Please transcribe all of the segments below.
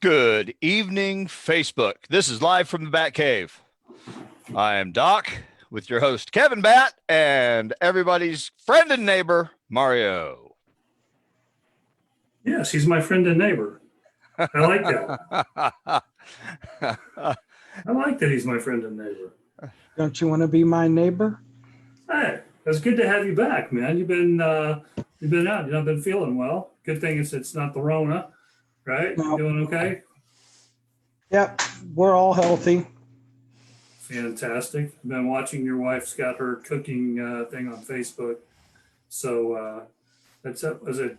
Good evening, Facebook. This is live from the Battcave. I am Doc with your host, Kevin Batt, and everybody's friend and neighbor, Mario. Yes, he's my friend and neighbor. I like that. I like that he's my friend and neighbor. Don't you want to be my neighbor? Hey, it's good to have you back, man. You've been out. You've not been feeling well. Good thing it's not the Rona, right? No. Doing okay? Yep, we're all healthy. Fantastic. I've been watching your wife's got her cooking thing on Facebook. So that's up. Is it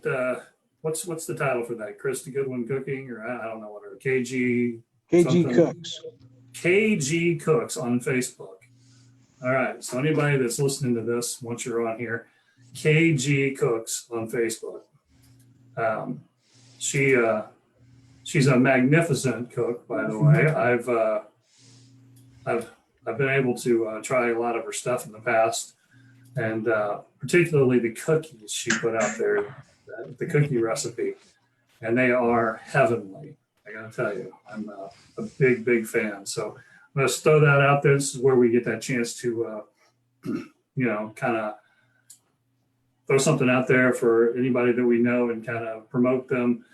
what's the title for that? Krista Goodwin Cooking, or I don't know what her KG something? Cooks. KG Cooks on Facebook. All right. So anybody that's listening to this, once you're on here, KG Cooks on Facebook. She's a magnificent cook, by the way. I've been able to try a lot of her stuff in the past, and particularly the cookies she put out there, the cookie recipe, and they are heavenly. I gotta tell you, I'm a big fan. So let's throw that out there. This is where we get that chance to, kind of throw something out there for anybody that we know and kind of promote them.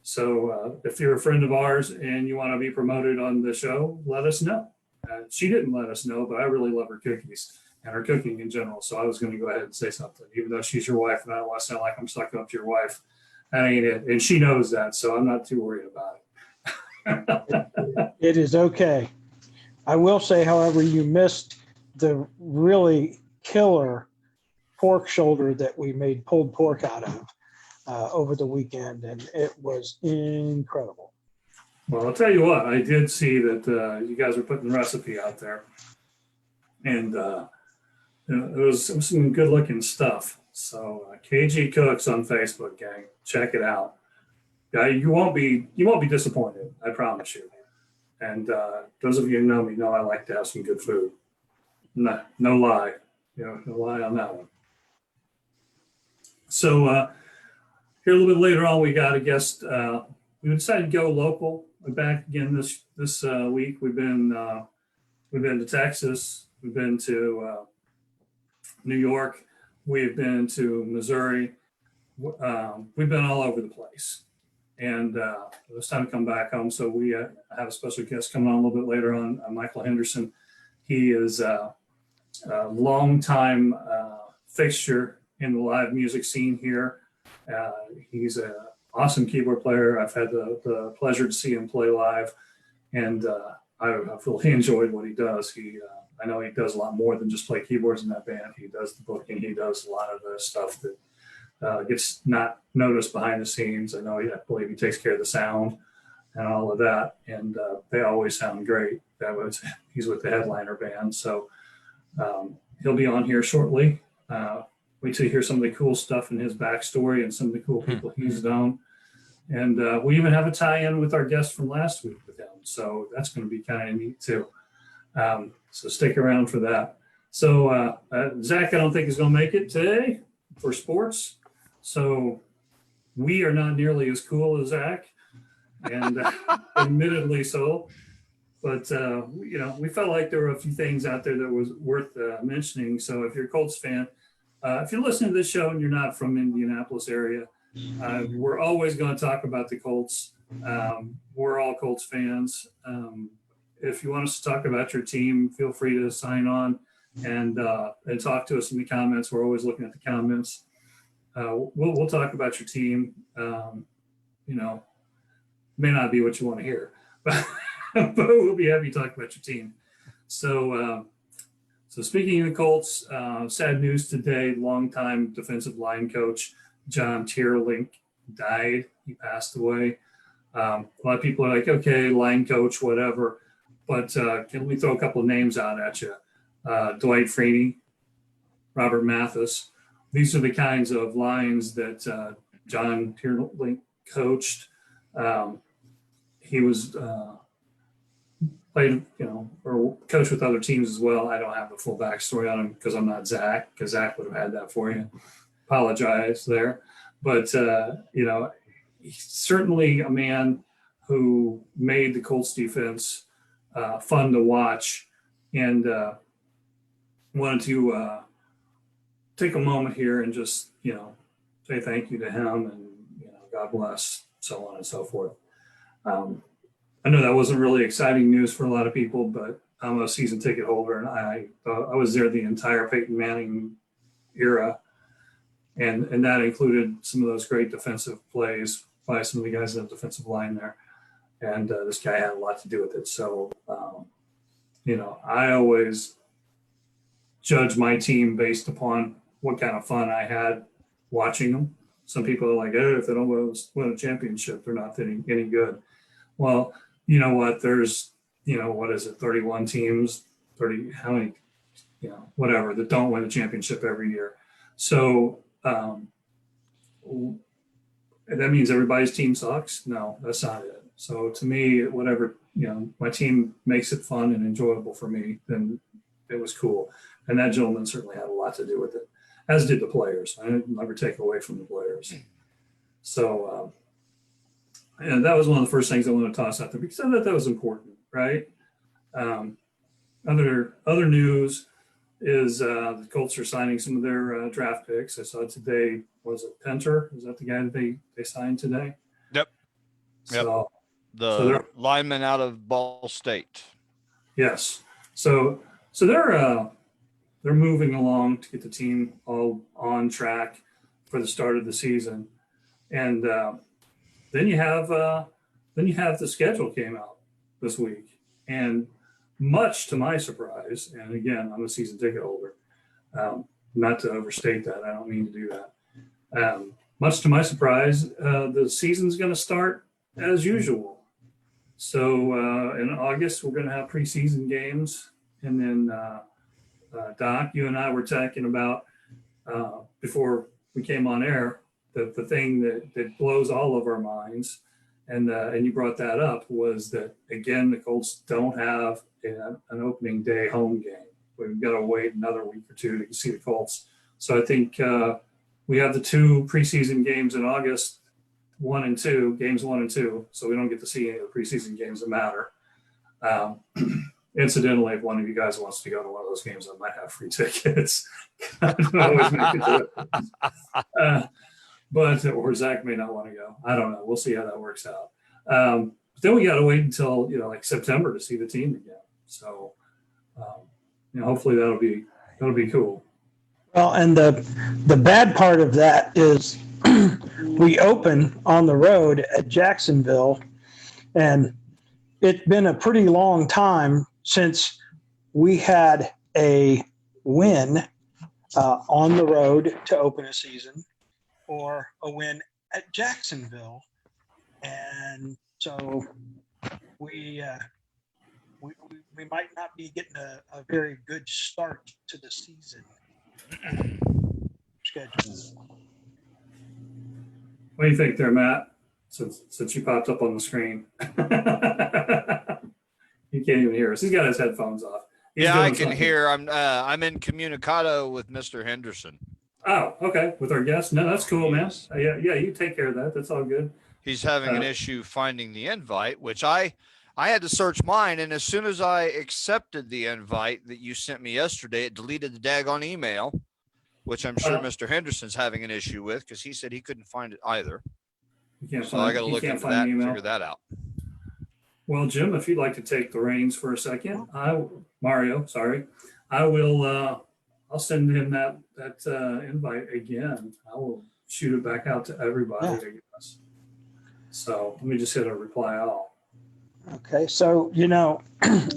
So if you're a friend of ours and you want to be promoted on the show, let us know. She didn't let us know, but I really love her cookies and her cooking in general. So I was going to go ahead and say something, even though she's your wife, and I don't want to sound like I'm sucking up to your wife. That ain't it. And she knows that, so I'm not too worried about it. It is okay. I will say, however, you missed the really killer pork shoulder that we made pulled pork out of over the weekend, and it was incredible. Well, I'll tell you what, I did see that you guys were putting the recipe out there, and it was some good looking stuff. So KG Cooks on Facebook, gang, check it out. You won't be disappointed, I promise you. And those of you who know me know I like to have some good food. No lie, no lie on that one. So here a little bit later on, we got a guest. We decided to go local. We're back again this week. We've been to Texas. We've been to New York. We've been to Missouri. We've been all over the place. And it was time to come back home. So we have a special guest coming on a little bit later on, Michael Henderson. He is a longtime fixture in the live music scene here. He's an awesome keyboard player. I've had the pleasure to see him play live, and I've really enjoyed what he does. I know he does a lot more than just play keyboards in that band. He does the booking. He does a lot of the stuff that gets not noticed behind the scenes. I believe he takes care of the sound and all of that, and they always sound great. He's with the headliner band, so he'll be on here shortly. Wait till you hear some of the cool stuff in his backstory and some of the cool people he's known. And we even have a tie-in with our guest from last week with him. So that's going to be kind of neat too. So stick around for that. So Zach, I don't think is going to make it today for sports. So we are not nearly as cool as Zach, and admittedly so. But, we felt like there were a few things out there that was worth mentioning. So if you're a Colts fan, if you're listening to this show and you're not from Indianapolis area, we're always going to talk about the Colts. We're all Colts fans. If you want us to talk about your team, feel free to sign on and talk to us in the comments. We're always looking at the comments. We'll talk about your team. May not be what you want to hear, but we'll be happy to talk about your team. So speaking of the Colts, sad news today. Longtime defensive line coach John Tierlink died. He passed away. A lot of people are like, okay, line coach, whatever. But can we throw a couple of names out at you? Dwight Freeney, Robert Mathis. These are the kinds of lines that John Tierlink coached. He was played, or coached with other teams as well. I don't have the full backstory on him because I'm not Zach, because Zach would have had that for you. Apologize there. But, he's certainly a man who made the Colts defense fun to watch, and wanted to take a moment here and just, say thank you to him, and, God bless, so on and so forth. I know that wasn't really exciting news for a lot of people, but I'm a season ticket holder, and I was there the entire Peyton Manning era, and that included some of those great defensive plays by some of the guys in the defensive line there, and this guy had a lot to do with it. So, I always judge my team based upon what kind of fun I had watching them. Some people are like, if they don't win a championship, they're not any good. Well, you know what? There's, what is it, 31 teams, 30, how many, whatever, that don't win a championship every year. So that means everybody's team sucks? No, that's not it. So to me, whatever, my team makes it fun and enjoyable for me, then it was cool. And that gentleman certainly had a lot to do with it, as did the players. I didn't ever take away from the players. So, and that was one of the first things I wanted to toss out there because I thought that was important, right? Other news is the Colts are signing some of their draft picks. I saw today, was it Penter? Is that the guy that they signed today? Yep. So, the lineman out of Ball State. Yes. So they're moving along to get the team all on track for the start of the season, and then you have the schedule came out this week, and much to my surprise, and again, I'm a season ticket holder, not to overstate that, I don't mean to do that. Much to my surprise, the season's going to start as usual. So in August, we're going to have preseason games, and then Doc, you and I were talking about before we came on air, the thing that blows all of our minds, and you brought that up, was that, again, the Colts don't have an opening day home game. We've got to wait another week or two to see the Colts. So I think we have the two preseason games in August, games 1 and 2, so we don't get to see any of the preseason games that matter. Incidentally, if one of you guys wants to go to one of those games, I might have free tickets. I don't always make it to it. Or Zach may not want to go. I don't know. We'll see how that works out. But then we got to wait until like September to see the team again. So hopefully that'll be cool. Well, and the bad part of that is we open on the road at Jacksonville, and it's been a pretty long time since we had a win on the road to open a season, or a win at Jacksonville. And so we might not be getting a very good start to the season schedule. What do you think there, Matt? Since you popped up on the screen. He can't even hear us. He's got his headphones off. Yeah, I can hear. I'm in communicado with Mr. Henderson. Oh, okay. With our guest? No, that's cool, man. Yeah, you take care of that. That's all good. He's having an issue finding the invite, which I had to search mine, and as soon as I accepted the invite that you sent me yesterday, it deleted the daggone email, which I'm sure Mr. Henderson's having an issue with because he said he couldn't find it either. So I got to look into that and figure that out. Well, Jim, if you'd like to take the reins for a second, Mario, I will. I'll send him that invite again. I will shoot it back out to everybody. Yeah. I guess. So let me just hit a reply all. Okay, so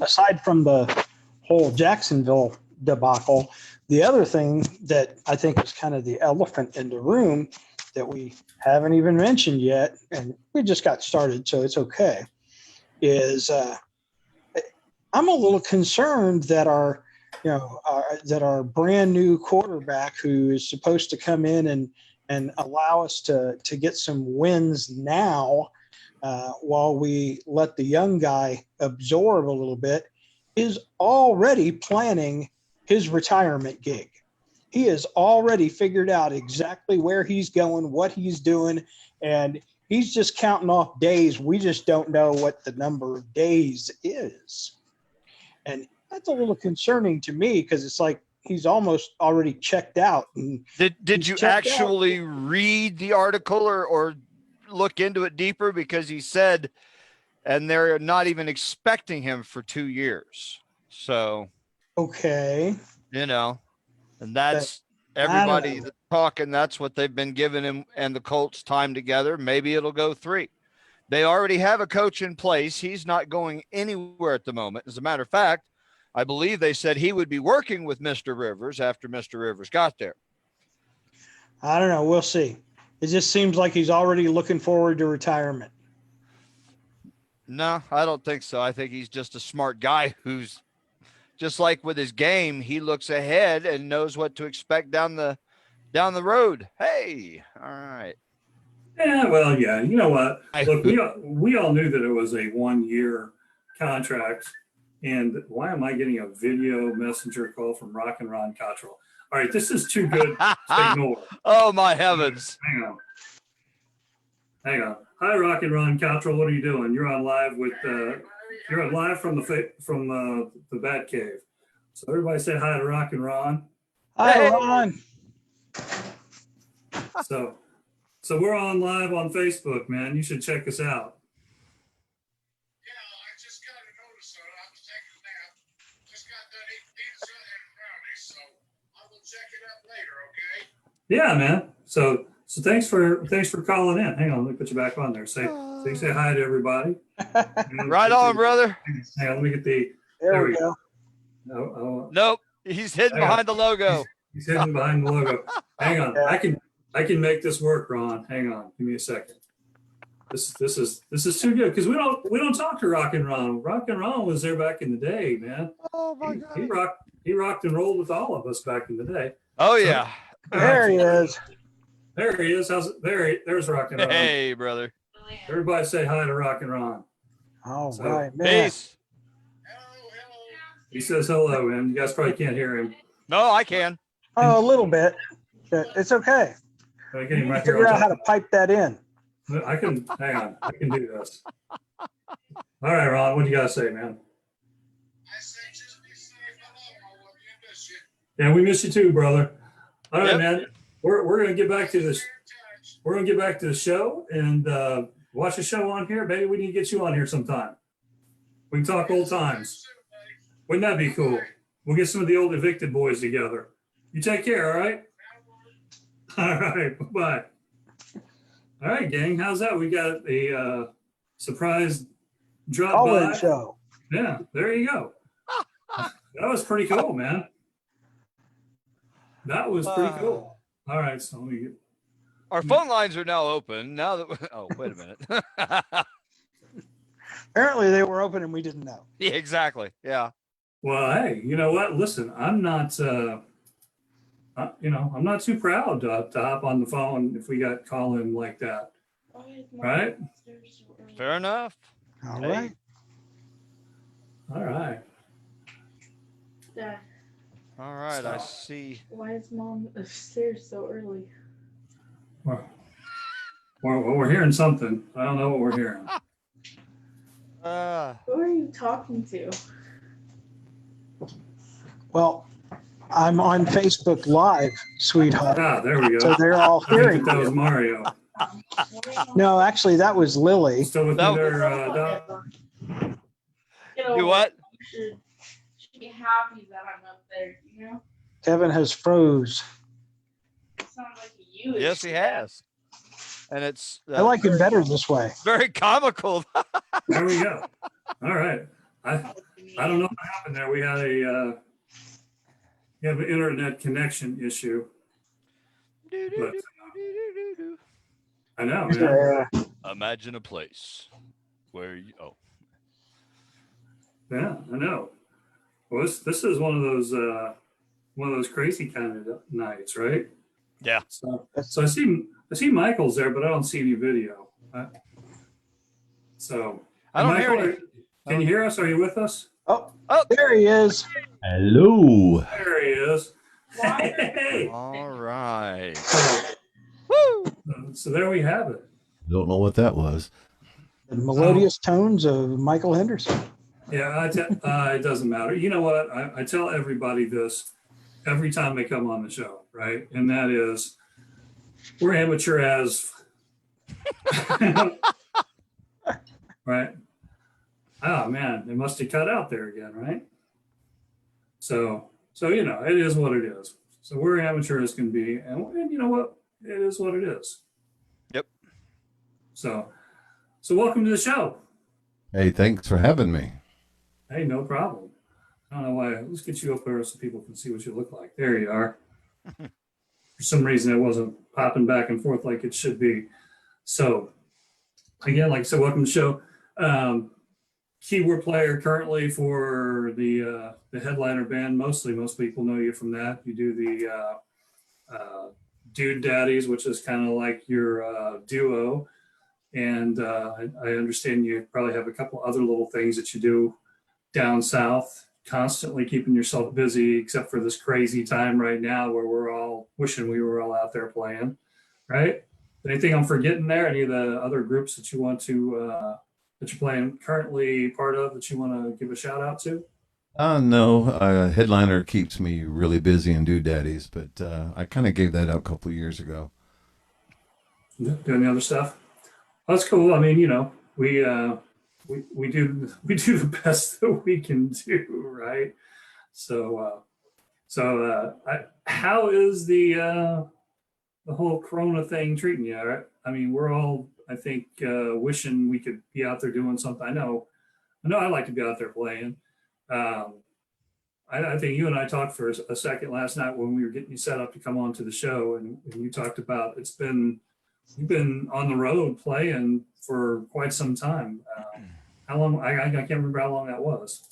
aside from the whole Jacksonville debacle, the other thing that I think is kind of the elephant in the room that we haven't even mentioned yet, and we just got started, so it's okay, is I'm a little concerned that our brand new quarterback, who is supposed to come in and allow us to get some wins now, while we let the young guy absorb a little bit, is already planning his retirement gig. He has already figured out exactly where he's going, what he's doing, and He's just counting off days. We just don't know what the number of days is. And that's a little concerning to me because it's like he's almost already checked out. And Did you actually read the article or look into it deeper? Because he said, and they're not even expecting him for 2 years. So, okay. and that's everybody that's talking. That's what they've been giving him and the Colts time together. Maybe it'll go 3. They already have a coach in place. He's not going anywhere at the moment. As a matter of fact, I believe they said he would be working with Mr. Rivers after Mr. Rivers got there. I don't know. We'll see. It just seems like he's already looking forward to retirement. No, I don't think so. I think he's just a smart guy who's just like with his game. He looks ahead and knows what to expect down the road. Hey, all right. Yeah, well, yeah. You know what? Look, we all knew that it was a 1-year contract. And why am I getting a video messenger call from Rock and Ron Cottrell? All right, this is too good to ignore. Oh my heavens! Hang on. Hi, Rock and Ron Cottrell. What are you doing? You're on live with. You're on live from the Battcave. So everybody say hi to Rock and Ron. Hi, Ron. So we're on live on Facebook, man. You should check us out. Yeah, man. So thanks for calling in. Hang on, let me put you back on there. Say hi to everybody. Right on, brother. Hang on, let me get the. There we go. Nope, he's hidden behind the logo. He's hidden behind the logo. Hang on, I can make this work, Ron. Hang on, give me a second. This is too good because we don't talk to Rock and Ron. Rock and Ron was there back in the day, man. Oh my God. He rocked and rolled with all of us back in the day. Oh yeah. There he is. There he is. There's Rock and Ron. Hey, brother. Everybody say hi to Rock and Ron. All right, man. Peace. He says hello, man. You guys probably can't hear him. No, I can. Oh, a little bit. But it's okay. I can right Figure out how to pipe that in. I can hang on. I can do this. All right, Ron. What do you got to say, man? I say just be safe. I love you. Miss you. Yeah, we miss you too, brother. All right, Yep. man. We're gonna get back to this. We're gonna get back to the show and watch a show on here. Maybe we need to get you on here sometime. We can talk old times. Wouldn't that be cool? We'll get some of the old evicted boys together. You take care, all right? All right, bye-bye. All right, gang. How's that? We got a surprise drop Call-in by. show. Yeah, there you go. That was pretty cool, man. That was pretty cool. All right, so let me get. Our phone lines are now open. Now that oh, wait a minute. Apparently they were open and we didn't know. Yeah, exactly. Yeah. Well, hey, you know what? Listen, I'm not. I'm not too proud to hop on the phone if we got call-in like that. Right? Fair enough. All Hey. right. All right. Dad, All right. I Stop. see. why is Mom upstairs so early? We're hearing something. I don't know what we're hearing. Who are you talking to? Well, I'm on Facebook Live, sweetheart. Ah, there we So go. they're all I hearing think that was you. Mario. No, actually, that was Lily. Still with That their dog. You what? Should be happy that I'm up there, you know? Kevin has froze. It sounds like you. Yes, he has. And it's I like it better this way. very comical. There we go. All right. I don't know what happened there. We had an internet connection issue. But I know, man. Yeah. Imagine a place where you. Oh, Yeah, I know. Well, this is one of those crazy kind of nights, right? Yeah. So I see Michael's there, but I don't see any video. So I don't hear Michael, any. can you hear us? Are you with us? Oh, Oh. there he is. Hello. There he is. Hey. All right. So, Woo! so there we have it. Don't know what that was. The melodious tones of Michael Henderson. Yeah, it doesn't matter. You know what? I tell everybody this every time they come on the show, right? And that is, we're amateur as, right? Oh man, they must have cut out there again, right? So you know, it is what it is. So we're amateur as can be, and you know what? It is what it is. Yep. So welcome to the show. Hey, thanks for having me. Hey, no problem. I don't know why. Let's get you up there so people can see what you look like. There you are. For some reason, it wasn't popping back and forth like it should be. So, again, like I said, welcome to the show. Keyboard player currently for the headliner band. Most people know you from that. You do the Dude Daddies, which is kind of like your duo. And I understand you probably have a couple other little things that you do down south, constantly keeping yourself busy, except for this crazy time right now where we're all wishing we were all out there playing, right? Anything I'm forgetting there? Any of the other groups that you want to that you're playing currently part of that you want to give a shout out to? No, headliner keeps me really busy and do daddies, but I kind of gave that out a couple of years ago. Do any other stuff? That's cool. I mean, you know, we do the best that we can do, right? How is the whole Corona thing treating you? Right? I mean, we're all, I think, wishing we could be out there doing something. I know I like to be out there playing. I think you and I talked for a second last night when we were getting you set up to come on to the show, and you talked about you've been on the road playing for quite some time. How long? I can't remember how long that was.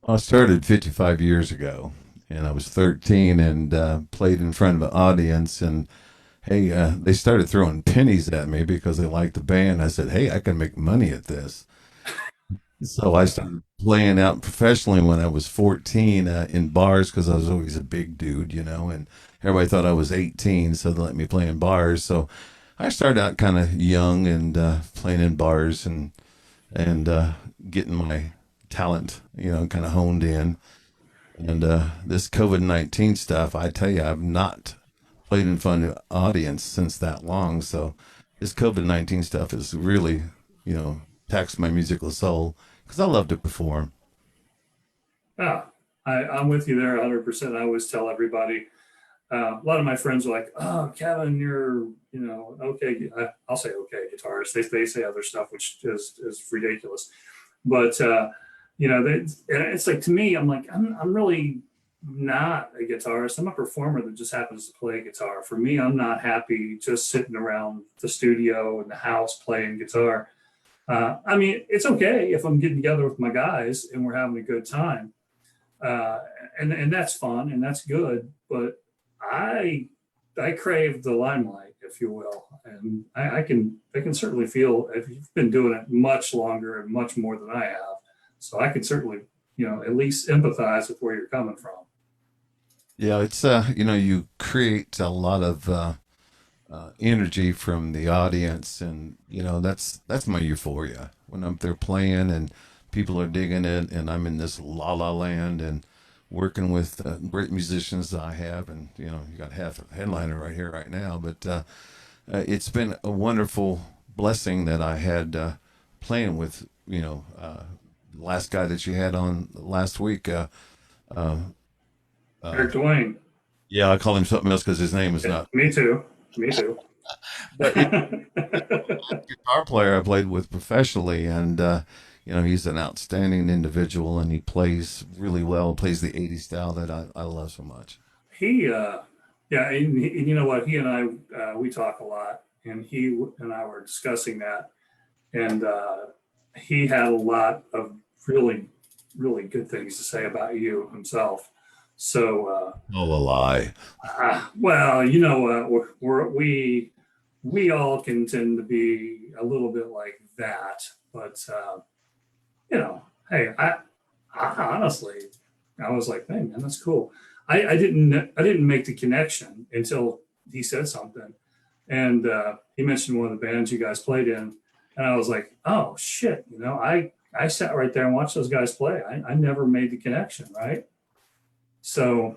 I started 55 years ago, and I was 13 and played in front of an audience. And hey, they started throwing pennies at me because they liked the band. I said, hey, I can make money at this. So I started playing out professionally when I was 14 in bars because I was always a big dude, you know, and everybody thought I was 18, so they let me play in bars. So I started out kind of young and playing in bars and getting my talent, you know, kind of honed in. And this COVID-19 stuff, I tell you, I've not played in front of an audience since that long. So this COVID-19 stuff has really, you know, taxed my musical soul because I love to perform. Yeah, I'm with you there 100%. I always tell everybody. A lot of my friends are like, "Oh, Kevin, you're, you know, okay." I'll say okay guitarist. They say other stuff, which is ridiculous. But you know, it's like to me, I'm like, I'm really not a guitarist. I'm a performer that just happens to play guitar. For me, I'm not happy just sitting around the studio and the house playing guitar. I mean, it's okay if I'm getting together with my guys and we're having a good time, and that's fun and that's good. But I crave the limelight, if you will, and I can certainly feel if you've been doing it much longer and much more than I have, so I can certainly, you know, at least empathize with where you're coming from. Yeah, it's you know, you create a lot of energy from the audience, and you know that's my euphoria when I'm there playing and people are digging it, and I'm in this la la land and working with great musicians that I have, and you know you got half a headliner right here right now, but it's been a wonderful blessing that I had playing with you know the last guy that you had on last week. Uh, Eric Dwayne. yeah, I call him something else because his name is not. Me too. Me too. But guitar player I played with professionally, and you know he's an outstanding individual, and he plays really well. Plays the '80s style that I love so much. He, yeah, and you know what? He and I, we talk a lot, and he and I were discussing that, and he had a lot of really, really good things to say about you himself. So, Oh, a lie. well, you know, we all can tend to be a little bit like that, but you know, hey, I honestly, I was like, hey, man, that's cool. I didn't make the connection until he said something. And he mentioned one of the bands you guys played in. And I was like, oh, shit. I sat right there and watched those guys play. I never made the connection, right? So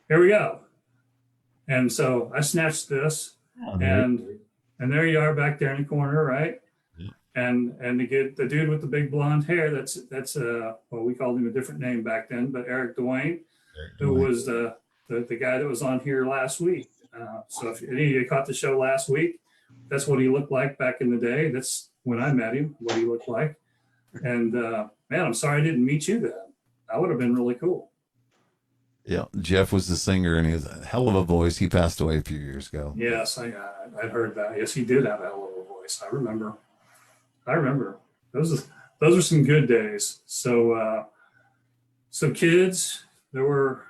here we go. And so I snatched this, and there you are back there in the corner, right? And the dude with the big blonde hair, that's well, we called him a different name back then, but Eric Dwayne, who was the guy that was on here last week. So if any of you caught the show last week, that's what he looked like back in the day. That's when I met him, what he looked like. And man, I'm sorry I didn't meet you then. That would have been really cool. Yeah, Jeff was the singer, and he has a hell of a voice. He passed away a few years ago. Yes, I'd heard that. Yes, he did have a hell of a voice. I remember. Those are some good days. So kids, there were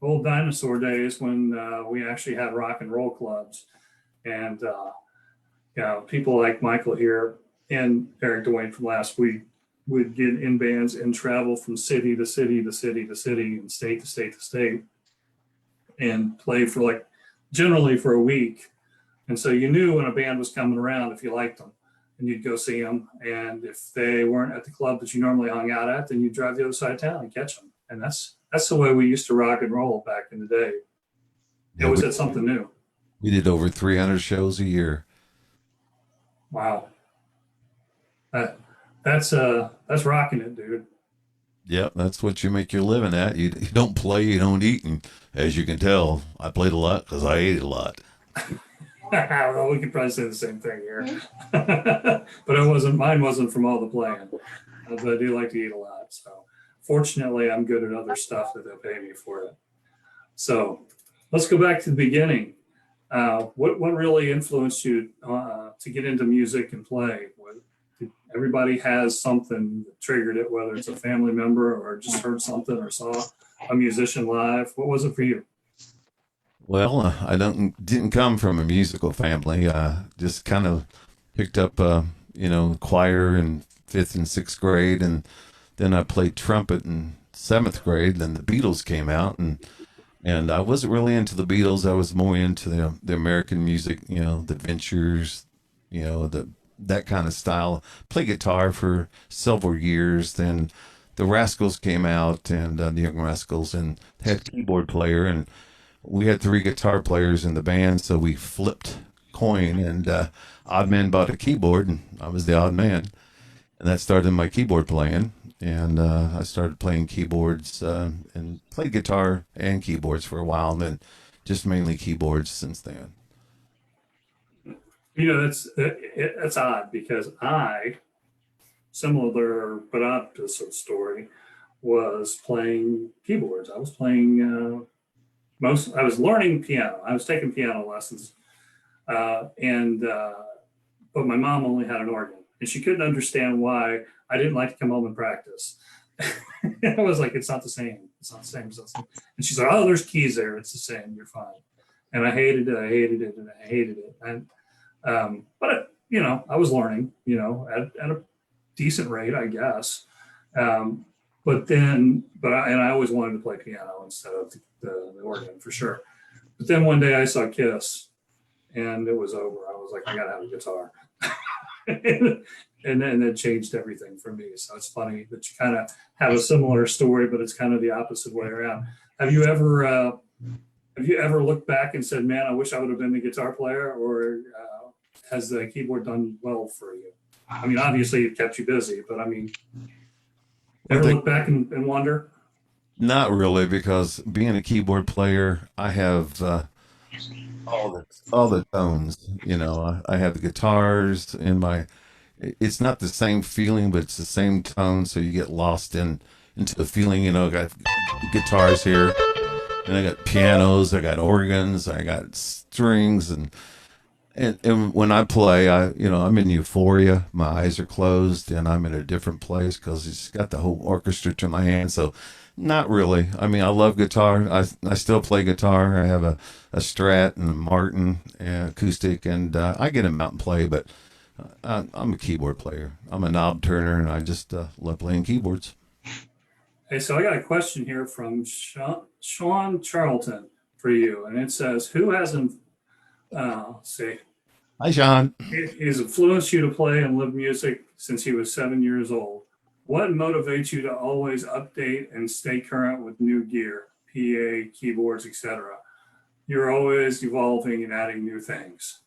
old dinosaur days when we actually had rock and roll clubs, and people like Michael here and Eric Dwayne from last week would get in bands and travel from city to city to city to city and state to state to state and play for generally for a week. And so you knew when a band was coming around if you liked them, and you'd go see them. And if they weren't at the club that you normally hung out at, then you'd drive the other side of town and catch them. And that's the way we used to rock and roll back in the day. You always had something new. We did over 300 shows a year. Wow. That's rocking it, dude. Yeah, that's what you make your living at. You don't play, you don't eat. And as you can tell, I played a lot because I ate a lot. Well, we could probably say the same thing here. But mine wasn't from all the playing. But I do like to eat a lot. So fortunately, I'm good at other stuff that they'll pay me for it. So let's go back to the beginning. What really influenced you to get into music and play? Everybody has something that triggered it, whether it's a family member or just heard something or saw a musician live. What was it for you? Well, I didn't come from a musical family. Just kind of picked up, choir in 5th and 6th grade, and then I played trumpet in 7th grade. Then the Beatles came out, and I wasn't really into the Beatles. I was more into the American music, the Ventures, that kind of style. Played guitar for several years. Then the Rascals came out, and the Young Rascals, and had a keyboard player, and we had 3 guitar players in the band, so we flipped coin, and odd man bought a keyboard, and I was the odd man, and that started my keyboard playing. And I started playing keyboards and played guitar and keyboards for a while, and then just mainly keyboards since then. That's odd because similar but opposite story, was playing keyboards. I was playing I was learning piano. I was taking piano lessons, but my mom only had an organ, and she couldn't understand why I didn't like to come home and practice. I was like, it's not the same. It's not the same. And she's like, oh, there's keys there. It's the same. You're fine. And I hated it. And but I was learning, at a decent rate, I guess. But I always wanted to play piano instead of the organ for sure. But then one day I saw Kiss, and it was over. I was like, I gotta have a guitar. and then it changed everything for me. So it's funny that you kind of have a similar story, but it's kind of the opposite way around. Have you ever looked back and said, man, I wish I would have been the guitar player, or has the keyboard done well for you? I mean, obviously it kept you busy, but I mean, ever look back and wonder? Not really, because being a keyboard player, I have all the tones. I have the guitars in my. It's not the same feeling, but it's the same tone. So you get lost into the feeling. I got guitars here, and I got pianos, I got organs, I got strings, and when I play, I'm in euphoria. My eyes are closed, and I'm in a different place because it's got the whole orchestra to my hand. So, not really. I mean, I love guitar. I still play guitar. I have a Strat and a Martin and acoustic, and I get them out and play. But I'm a keyboard player. I'm a knob turner, and I just love playing keyboards. Hey, so I got a question here from Sean Charlton for you, and it says, who has Let's see. Hi, Sean. He's influenced you to play and live music since he was 7 years old. What motivates you to always update and stay current with new gear, PA, keyboards, etc.? You're always evolving and adding new things.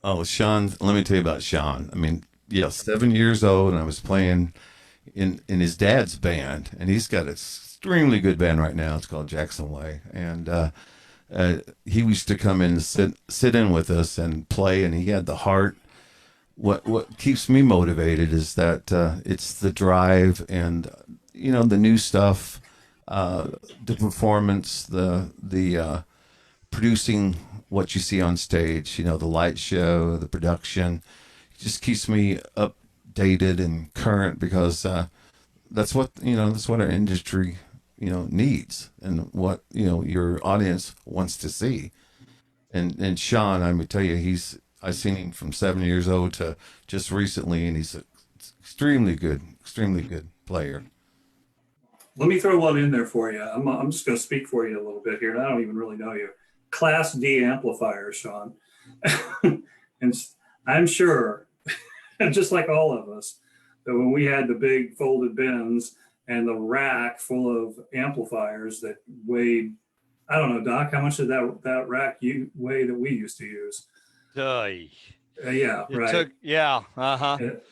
Oh, Sean, let me tell you about Sean. I mean, yeah, 7 years old, and I was playing in his dad's band, and he's got an extremely good band right now. It's called Jackson Way, and he used to come in and sit in with us and play, and he had the heart. What keeps me motivated is that it's the drive and the new stuff, the performance, the producing what you see on stage. The light show, the production. It just keeps me updated and current because that's what our industry needs and what your audience wants to see. And Sean, I would tell you, I've seen him from 7 years old to just recently, and he's an extremely good player. Let me throw one in there for you. I'm just going to speak for you a little bit here. And I don't even really know you. Class D amplifier, Sean. And I'm sure, just like all of us, that when we had the big folded bins and the rack full of amplifiers that weighed, I don't know, Doc, how much did that rack weigh that we used to use? Yeah, right.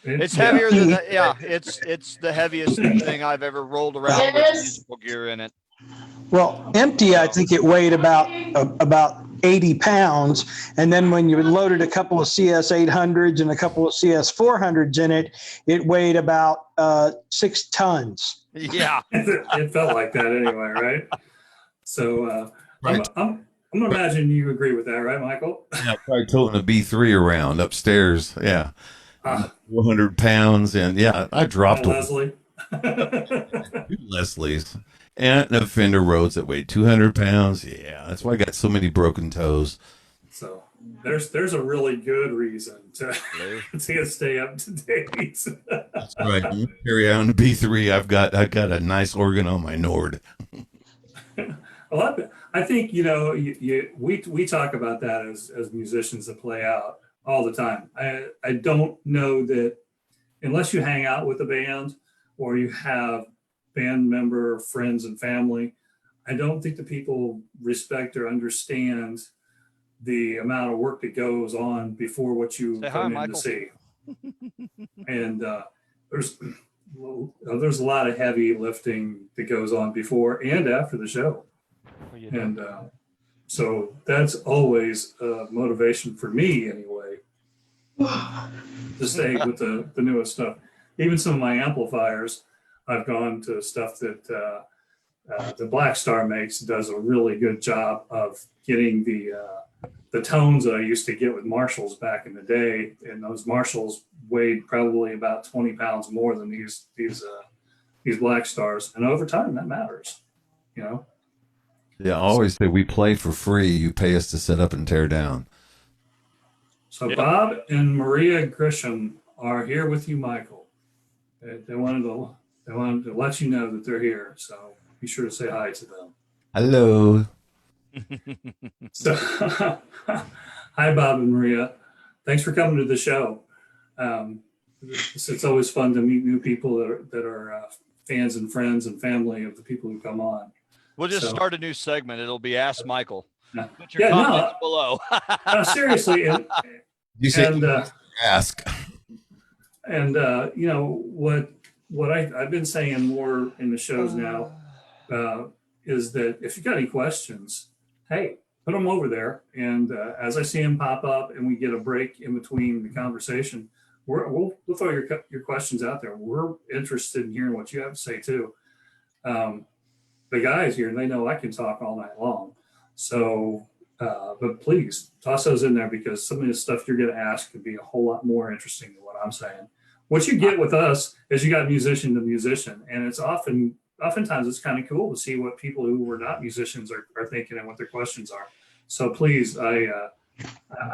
It's heavier than that. Yeah, it's the heaviest thing I've ever rolled around with musical gear in it. Well, empty, I think it weighed about 80 pounds. And then when you loaded a couple of CS 800s and a couple of CS 400s in it, it weighed about 6 tons. Yeah. It felt like that anyway, right? So Right. I'm going to imagine you agree with that, right, Michael? Yeah, probably toting a B3 around upstairs. Yeah, 400 pounds, and yeah, I dropped Leslie. two Leslie's and a Fender Rhodes that weighed 200 pounds. Yeah, that's why I got so many broken toes. So there's a really good reason to stay up to date. That's right. I'm gonna carry on the B3. I've got a nice organ on my Nord. Well, I think we talk about that as musicians that play out all the time. I don't know that unless you hang out with a band or you have band member friends and family, I don't think the people respect or understand the amount of work that goes on before what you come in to see. And there's a lot of heavy lifting that goes on before and after the show. And so that's always a motivation for me anyway, to stay with the newest stuff. Even some of my amplifiers, I've gone to stuff that the Black Star makes, does a really good job of getting the tones that I used to get with Marshalls back in the day. And those Marshalls weighed probably about 20 pounds more than these Black Stars. And over time, that matters, Yeah, I always say we play for free. You pay us to set up and tear down. So Bob and Maria Grisham are here with you, Michael. They wanted to let you know that they're here. So be sure to say hi to them. Hello. So, hi, Bob and Maria. Thanks for coming to the show. It's always fun to meet new people that are fans and friends and family of the people who come on. We'll just start a new segment. It'll be Ask Michael. No, Put your comments below. No, seriously. You said ask. And what I've been saying more in the shows now is that if you got any questions, hey, put them over there. And as I see them pop up and we get a break in between the conversation, we'll throw your questions out there. We're interested in hearing what you have to say too. The guys here, they know I can talk all night long. So, but please toss those in there because some of the stuff you're going to ask could be a whole lot more interesting than what I'm saying. What you get with us is you got musician to musician, and it's oftentimes it's kind of cool to see what people who were not musicians are thinking and what their questions are. So please, I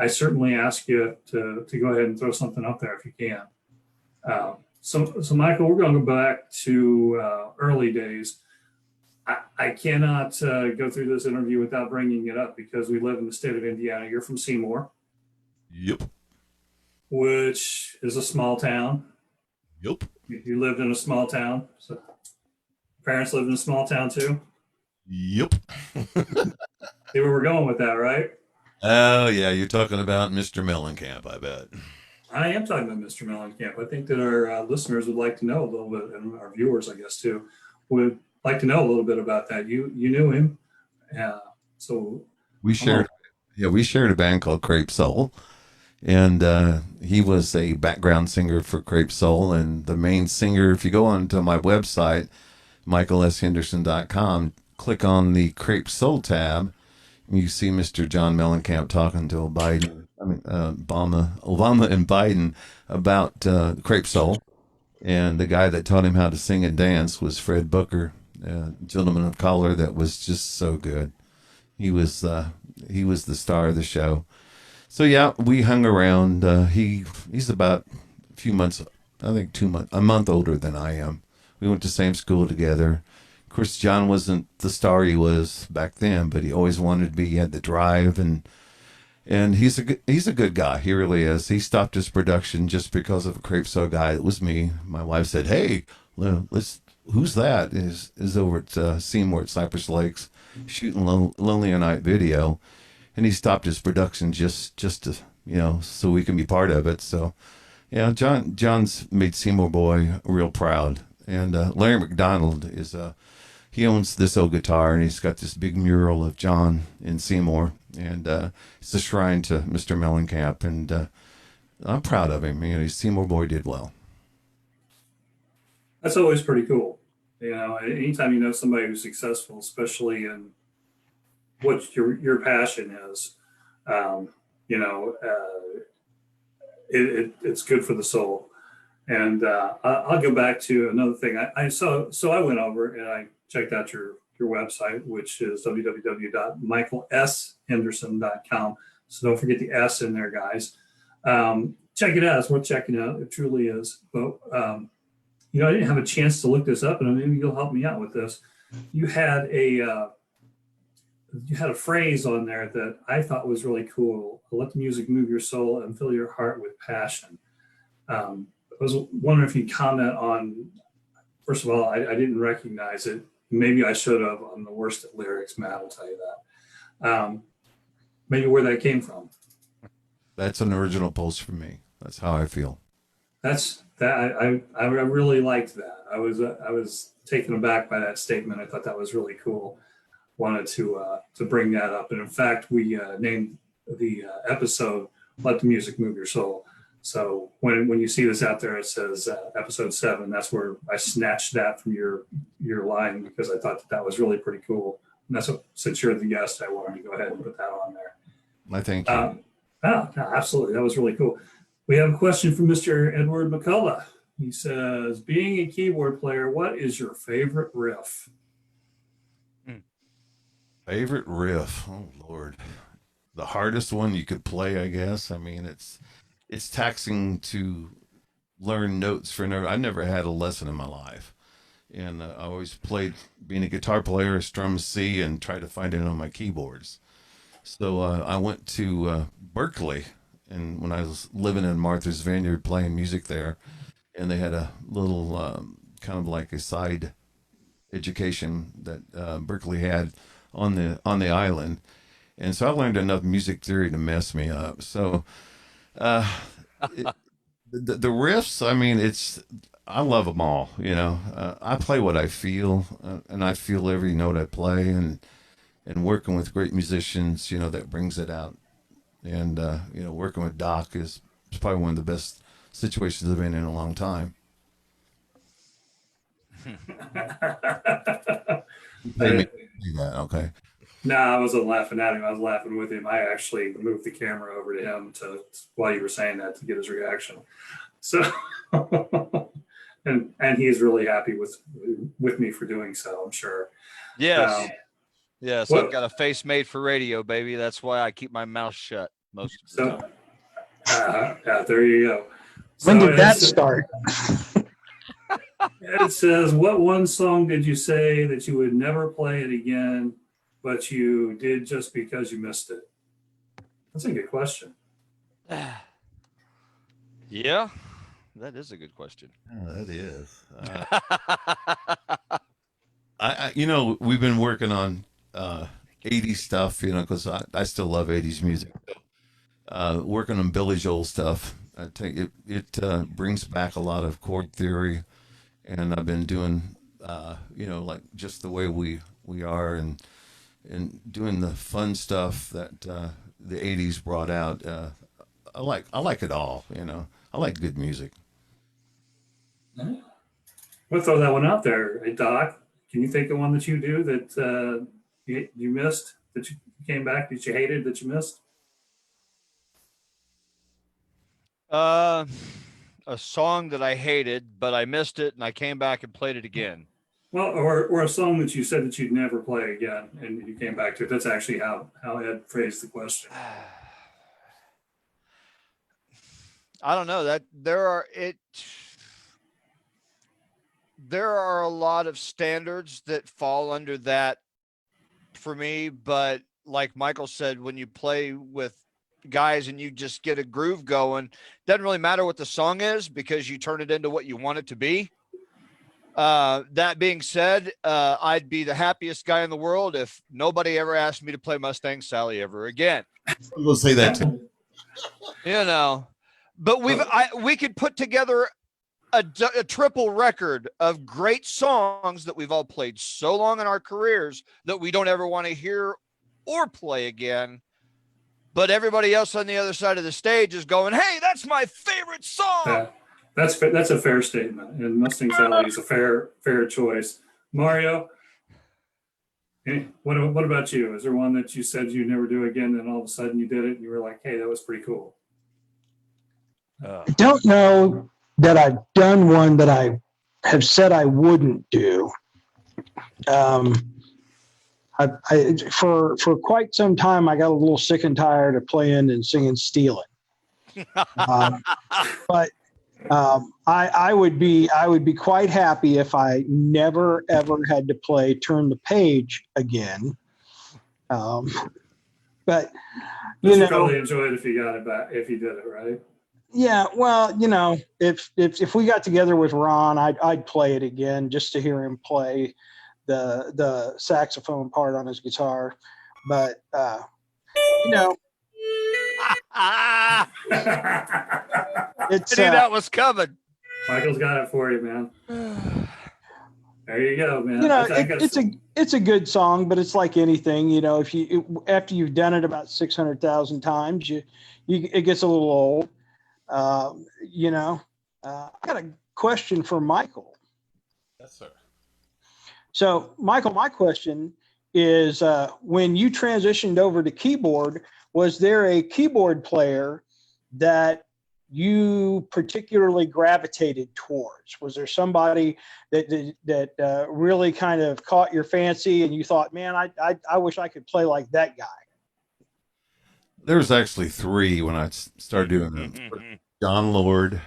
certainly ask you to go ahead and throw something up there if you can. So Michael, we're going to go back to early days. I cannot go through this interview without bringing it up because we live in the state of Indiana. You're from Seymour, Yep. which is a small town. Yep. You lived in a small town. So parents lived in a small town too. Yep. See where we're going with that, right? Oh yeah, you're talking about Mr. Mellencamp, I bet. I am talking about Mr. Mellencamp. I think that our listeners would like to know a little bit, and our viewers, I guess, too, would like to know a little bit about that. You knew him, so We shared, we shared a band called Crepe Soul, and he was a background singer for Crepe Soul, and the main singer. If you go onto my website, michaelshenderson.com, click on the Crepe Soul tab, and you see Mr. John Mellencamp talking to Obama and Biden about Crepe Soul, and the guy that taught him how to sing and dance was Fred Booker, gentleman of color that was just so good. He was the star of the show. So yeah, we hung around. He's about a few months, I think a month older than I am. We went to the same school together. Of course, John wasn't the star he was back then, but he always wanted to be. He had the drive, and he's a good guy. He really is. He stopped his production just because of a Crepe Soul guy. It was me. My wife said, "Hey, who's that?" Is over at Seymour at Cypress Lakes shooting Lonely Night video, and he stopped his production just to so we can be part of it. So yeah, John's made Seymour Boy real proud, and Larry McDonald is he owns This Old Guitar, and he's got this big mural of John in Seymour, and it's a shrine to Mr. Mellencamp, and I'm proud of him. Seymour Boy did well. that's always pretty cool. Anytime you know somebody who's successful, especially in what your passion is, it's good for the soul. And I'll go back to another thing. I went over and I checked out your website, which is www.michaelshenderson.com. So don't forget the S in there, guys. Check it out. It's worth checking out. It truly is. But I didn't have a chance to look this up, and maybe you'll help me out with this. You had a phrase on there that I thought was really cool. Let the music move your soul and fill your heart with passion. I was wondering if you'd comment on, first of all, I didn't recognize it. Maybe I should have. I'm the worst at lyrics, Matt, I'll tell you that. Maybe where that came from. That's an original post from me. That's how I feel. I really liked that. I was taken aback by that statement. I thought that was really cool. Wanted to bring that up. And in fact, we named the episode "Let the Music Move Your Soul." So when you see this out there, it says episode 7. That's where I snatched that from your line, because I thought that was really pretty cool. And that's since you're the guest, I wanted to go ahead and put that on there. I thank you. No, absolutely. That was really cool. We have a question from Mr. Edward McCullough. He says, being a keyboard player, what is your favorite riff? Favorite riff? Oh Lord, the hardest one you could play, I guess. I mean, it's taxing to learn notes for I never had a lesson in my life, and I always played. Being a guitar player, I strum C and try to find it on my keyboards. So I went to Berkeley, and when I was living in Martha's Vineyard playing music there, and they had a little kind of like a side education that Berkeley had on the island, and so I learned enough music theory to mess me up. So the riffs, I mean, I love them all. I play what I feel, and I feel every note I play, and working with great musicians, that brings it out. And working with Doc is probably one of the best situations I've been in a long time. Okay. No, I wasn't laughing at him. I was laughing with him. I actually moved the camera over to him while you were saying that, to get his reaction. So, and he's really happy with me for doing so, I'm sure. Yes. Yes. I've got a face made for radio, baby. That's why I keep my mouth shut most of the time. Yeah, there you go. When did that start? It says, what one song did you say that you would never play it again, but you did just because you missed it? That's a good question. Yeah, that is a good question. Oh, that is. We've been working on 80s stuff, because I still love 80s music. Working on Billy Joel stuff. I think it brings back a lot of chord theory, and I've been doing, like just the way we are, and doing the fun stuff that the 80s brought out. I like it all, I like good music. We'll throw that one out there. Hey, Doc, can you think of one that you do that you missed, that you came back, that you hated, that you missed? A song that I hated, but I missed it, and I came back and played it again. Well, or a song that you said that you'd never play again, and you came back to it. That's actually how Ed phrased the question. I don't know that there are a lot of standards that fall under that for me, but like Michael said, when you play with guys and you just get a groove going, doesn't really matter what the song is because you turn it into what you want it to be. That being said, I'd be the happiest guy in the world if nobody ever asked me to play Mustang Sally ever again. We'll say that too. But we could put together a triple record of great songs that we've all played so long in our careers that we don't ever want to hear or play again. But everybody else on the other side of the stage is going, "Hey, that's my favorite song." Yeah, that's a fair statement, and Mustang Sally is a fair choice. Mario, what about you? Is there one that you said you'd never do again, and all of a sudden you did it, and you were like, "Hey, that was pretty cool"? I don't know that I've done one that I have said I wouldn't do. For quite some time, I got a little sick and tired of playing and singing "Stealing." But I would be quite happy if I never ever had to play "Turn the Page" again. But you probably enjoy it if you got it back, if you did it right. Yeah, well, if we got together with Ron, I'd play it again just to hear him play the saxophone part on his guitar. But it's I knew that was coming. Michael's got it for you, man. There you go, man. It's a good song, but it's like anything, if after you've done it about 600,000 times, it gets a little old. I got a question for Michael. Yes, sir. So, Michael, my question is, when you transitioned over to keyboard, was there a keyboard player that you particularly gravitated towards? Was there somebody that really kind of caught your fancy and you thought, man, I wish I could play like that guy? There was actually three when I started doing them. John Lord,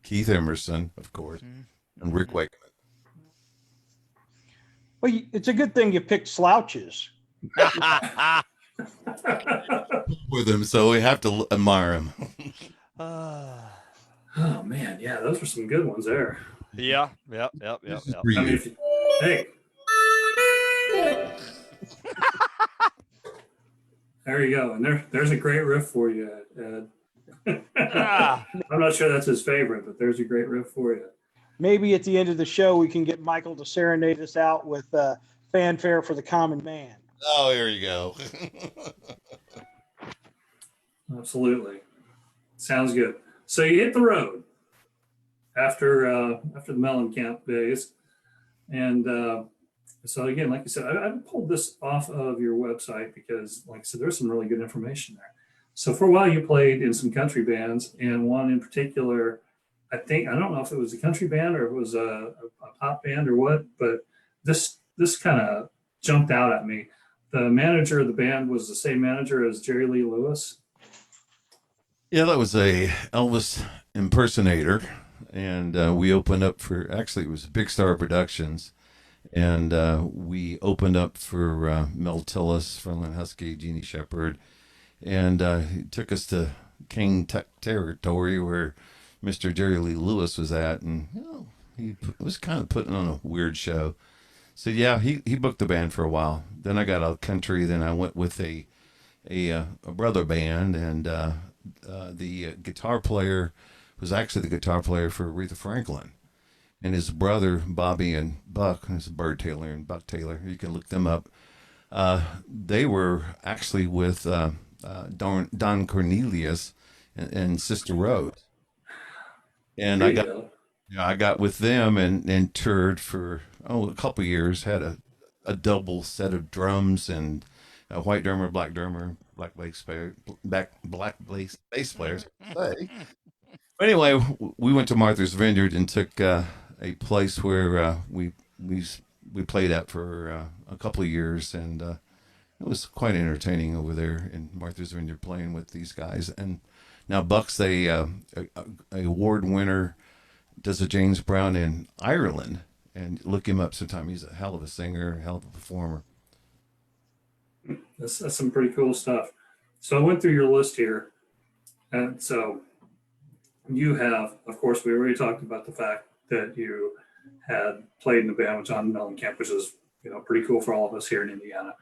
Keith Emerson, of course, and Rick Wakeman. Well, it's a good thing you picked slouches. With him, so we have to admire him. Oh man, yeah, those were some good ones there. Yeah. I mean, hey. There you go. And there's a great riff for you, Ed. I'm not sure that's his favorite, but there's a great riff for you. Maybe at the end of the show, we can get Michael to serenade us out with Fanfare for the Common Man. Oh, here you go. Absolutely. Sounds good. So you hit the road after the Mellencamp days. And so again, like you said, I pulled this off of your website because, like I said, there's some really good information there. So for a while you played in some country bands, and one in particular, I don't know if it was a country band or it was a pop band or what, but this kind of jumped out at me. The manager of the band was the same manager as Jerry Lee Lewis. Yeah, that was a Elvis impersonator. and we opened up for, actually, it was Big Star Productions. And we opened up for Mel Tillis, Frontline Husky, Jeannie Shepherd, and he took us to King Tech territory where Mr. Jerry Lee Lewis was at, and he was kind of putting on a weird show. So yeah, he booked the band for a while. Then I got out of country. Then I went with a brother band, and the guitar player was actually the guitar player for Aretha Franklin. And his brother, Bobby and Buck, who's Bird Taylor and Buck Taylor, you can look them up. They were actually with Don Cornelius and Sister Rose. And I got with them and toured for a couple years. Had a double set of drums and a white drummer, black bass player, black bass players. Say. But anyway, we went to Martha's Vineyard and took a place where we played at for a couple of years, and it was quite entertaining over there in Martha's Vineyard playing with these guys. And now Buck's a award winner, does a James Brown in Ireland, and look him up sometime. He's a hell of a singer, a hell of a performer. That's some pretty cool stuff. So I went through your list here, and so you have, of course, we already talked about the fact that you had played in the band with John Mellencamp, which is pretty cool for all of us here in Indiana.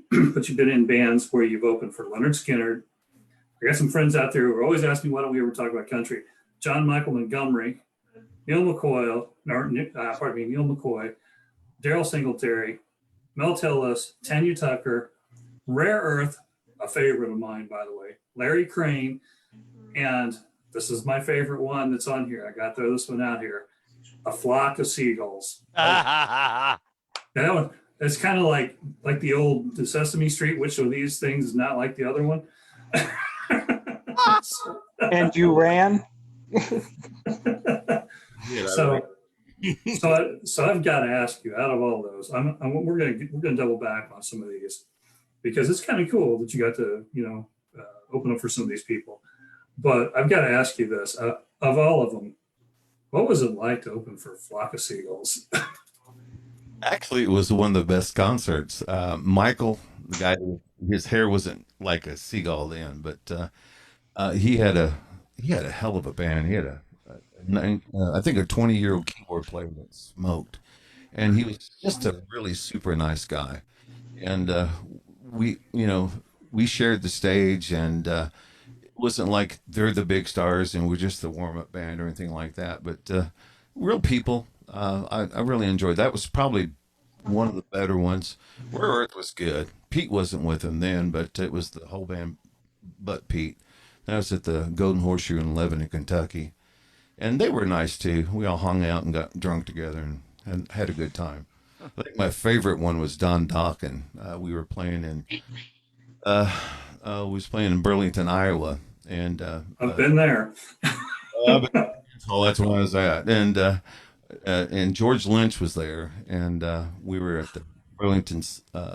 But you've been in bands where you've opened for Leonard Skinner. I got some friends out there who are always asking, why don't we ever talk about country? John Michael Montgomery, Neil McCoy, Neil McCoy, Daryl Singletary, Mel Tillis, Tanya Tucker, Rare Earth, a favorite of mine, by the way, Larry Crane, and this is my favorite one that's on here. I got to throw this one out here. A Flock of Seagulls. That one, it's kind of like the old Sesame Street, which of these things is not like the other one? And you ran? So I've got to ask you, out of all those, we're gonna double back on some of these because it's kind of cool that you got to open up for some of these people. But I've got to ask you this: of all of them, what was it like to open for Flock of Seagulls? Actually, it was one of the best concerts. Michael, the guy, his hair wasn't like a seagull then, but he had a hell of a band. He had I think a 20-year-old keyboard player that smoked, and he was just a really super nice guy. And we shared the stage, and it wasn't like they're the big stars and we're just the warm-up band or anything like that. But real people. I really enjoyed that. Was probably one of the better ones. Where Earth was good. Pete wasn't with him then, but it was the whole band but Pete. That was at the Golden Horseshoe in Lebanon, Kentucky. And they were nice too. We all hung out and got drunk together and had a good time. I think my favorite one was Don Dokken. We were playing in Burlington, Iowa. And I've been there. So that's where I was at. And George Lynch was there, and we were at the Burlington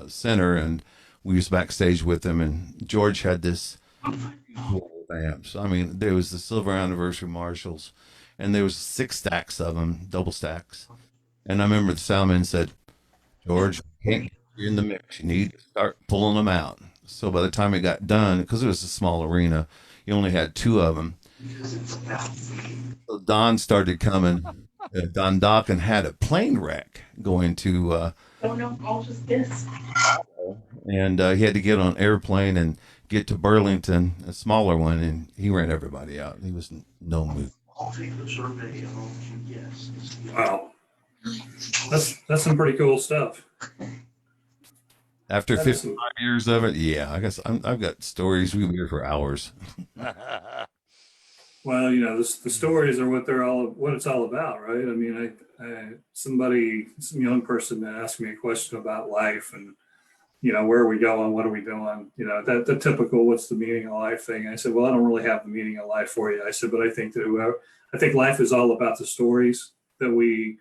Center, and we was backstage with him. And George had this amps. I mean, there was the Silver Anniversary Marshalls, and there was 6 stacks of them, double stacks. And I remember the soundman said, "George, you can't get you in the mix. You need to start pulling them out." So by the time it got done, because it was a small arena, you only had 2 of them. So Don started coming. Don Dokken had a plane wreck going to I'll just guess. and he had to get on an airplane and get to Burlington, a smaller one, and he ran everybody out. He was no move. Wow, that's some pretty cool stuff. After 55 years of it, yeah, I guess I've got stories we were here for hours. Well, the stories are what it's all about, right? I mean, some young person that asked me a question about life and, where are we going? What are we doing? The typical, what's the meaning of life thing. I said, well, I don't really have the meaning of life for you. I said, but I think life is all about the stories that we